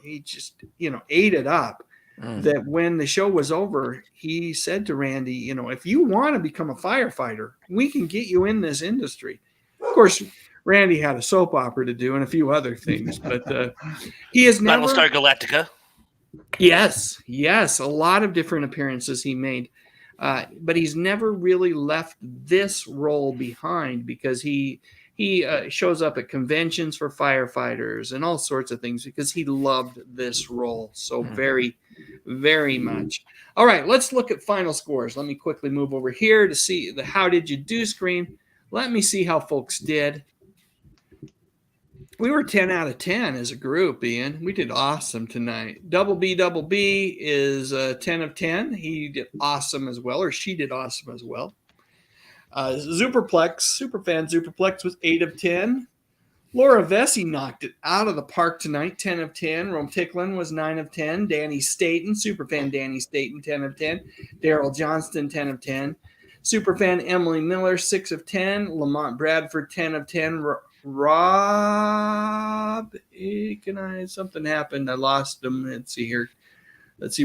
He just ate it up. That when the show was over, he said to Randy, if you want to become a firefighter, we can get you in this industry. Of course, Randy had a soap opera to do and a few other things, but he has never. Battlestar Galactica. Yes, a lot of different appearances he made, but he's never really left this role behind because he shows up at conventions for firefighters and all sorts of things because he loved this role so very, very much. All right, let's look at final scores. Let me quickly move over here to see the How Did You Do screen. Let me see how folks did. We were 10 out of 10 as a group, Ian. We did awesome tonight. Double B is 10 of 10. He did awesome as well, or she did awesome as well. Superfan Superplex was 8 of 10. Laura Vesey knocked it out of the park tonight, 10 of 10. Rome Ticklin was 9 of 10. Danny Staten, Superfan Danny Staten, 10 of 10. Daryl Johnston, 10 of 10. Superfan Emily Miller, 6 of 10. Lamont Bradford, 10 of 10. Rob Aiken, something happened. I lost him. Let's see here.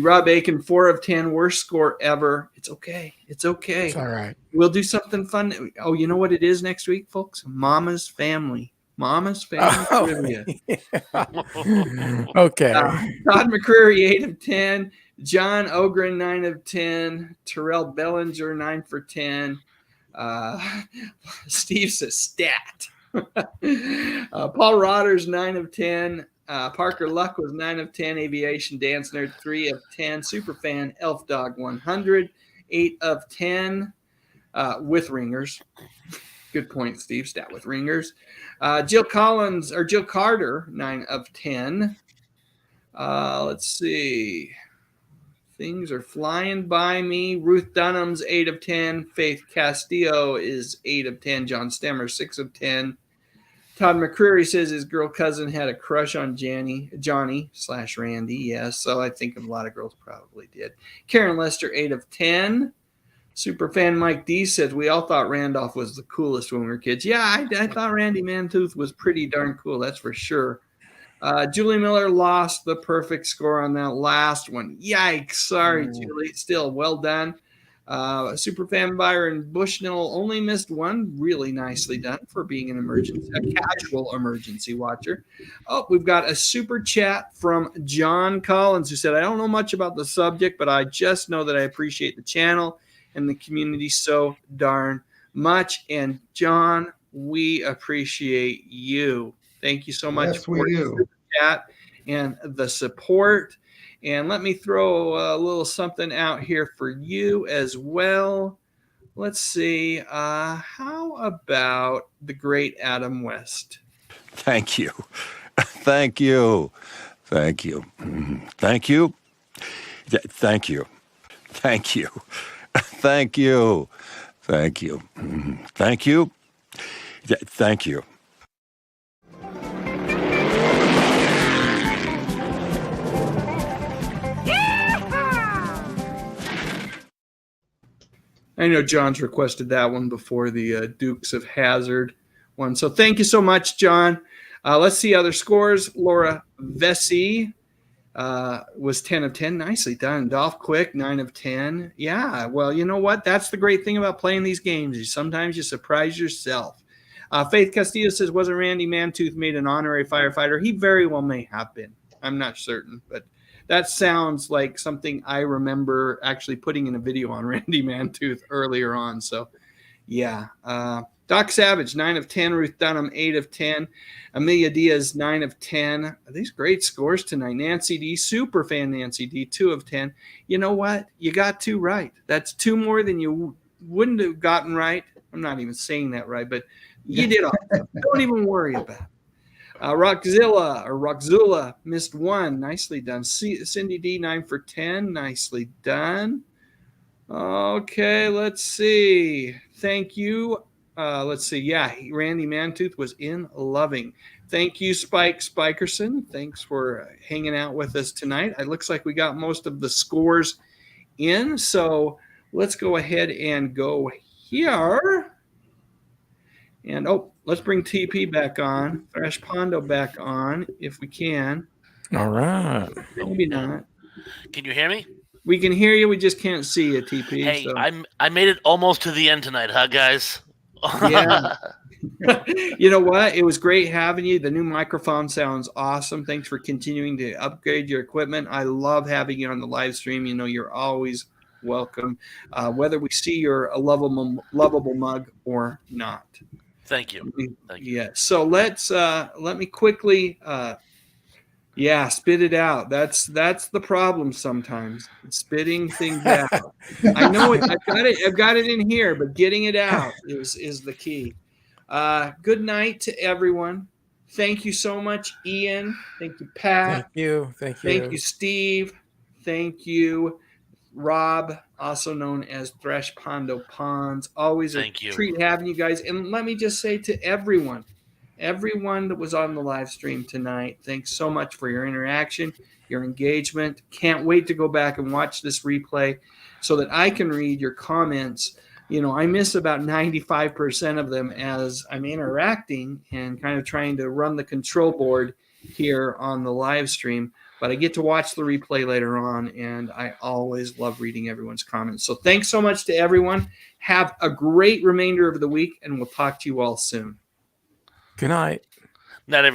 Rob Aiken, 4 of 10. Worst score ever. It's okay. It's all right. We'll do something fun. Oh, you know what it is next week, folks? Mama's Family trivia. Okay. Todd McCreary, 8 of 10. John Ogren, 9 of 10. Terrell Bellinger, 9 for 10. Steve says stat. Paul Rodders, 9 of 10. Parker Luck was 9 of 10. Aviation Dance Nerd, 3 of 10. Superfan Elf Dog 100, 8 of 10 with ringers. Good point, Steve. Stat with ringers. Jill Carter, 9 of 10. Let's see. Things are flying by me. Ruth Dunham's 8 of 10. Faith Castillo is 8 of 10. John Stemmer, 6 of 10. Todd McCreary says his girl cousin had a crush on Johnny/Randy. Yes, so I think a lot of girls probably did. Karen Lester, 8 of 10. Superfan Mike D says, we all thought Randolph was the coolest when we were kids. Yeah, I thought Randy Mantooth was pretty darn cool. That's for sure. Julie Miller lost the perfect score on that last one. Yikes. Sorry, Julie. Still, well done. Superfan Byron Bushnell only missed one. Really nicely done for being a casual emergency watcher. Oh, we've got a super chat from John Collins who said, I don't know much about the subject, but I just know that I appreciate the channel and the community so darn much. And John, we appreciate you. Thank you so much for the super chat and the support. And let me throw a little something out here for you as well. Let's see. How about the great Adam West? Thank you. Thank you. Thank you. Thank you. Thank you. Thank you. Thank you. Thank you. Thank you. Thank you. I know John's requested that one before the Dukes of Hazzard one. So thank you so much, John. Let's see other scores. Laura Vesey was 10 of 10. Nicely done. Dolph Quick, 9 of 10. Yeah, well, you know what? That's the great thing about playing these games. Sometimes you surprise yourself. Faith Castillo says, wasn't Randy Mantooth made an honorary firefighter? He very well may have been. I'm not certain, but that sounds like something I remember actually putting in a video on Randy Mantooth earlier on. So, yeah. Doc Savage, 9 of 10. Ruth Dunham, 8 of 10. Amelia Diaz, 9 of 10. These great scores tonight. Nancy D, super fan Nancy D, 2 of 10. You know what? You got 2 right. That's 2 more than you wouldn't have gotten right. I'm not even saying that right, but you did awesome. Don't even worry about it. Rockzilla missed 1. Nicely done. Cindy D, 9 for 10. Nicely done. Okay, let's see. Thank you. Let's see. Yeah, Randy Mantooth was in loving. Thank you, Spike Spikerson. Thanks for hanging out with us tonight. It looks like we got most of the scores in. So let's go ahead and go here. And let's bring TP back on, Thrash Pondo back on if we can. All right. Maybe not. Can you hear me? We can hear you. We just can't see you, TP. Hey, so. I made it almost to the end tonight, huh, guys? Yeah. You know what? It was great having you. The new microphone sounds awesome. Thanks for continuing to upgrade your equipment. I love having you on the live stream. You know, you're always welcome, whether we see you're a lovable mug or not. Thank you. Thank you. Yeah. So let me quickly spit it out. That's the problem sometimes. Spitting things out. I know it. I've got it in here, but getting it out is the key. Good night to everyone. Thank you so much, Ian. Thank you, Pat. Thank you. Thank you, Steve. Thank you, Rob, also known as Thresh Pondo Ponds. Always a treat having you guys. And let me just say to everyone that was on the live stream tonight, thanks so much for your interaction, your engagement. Can't wait to go back and watch this replay so that I can read your comments. You know, I miss about 95% of them as I'm interacting and kind of trying to run the control board here on the live stream. But I get to watch the replay later on, and I always love reading everyone's comments. So thanks so much to everyone. Have a great remainder of the week, and we'll talk to you all soon. Good night. Not everyone.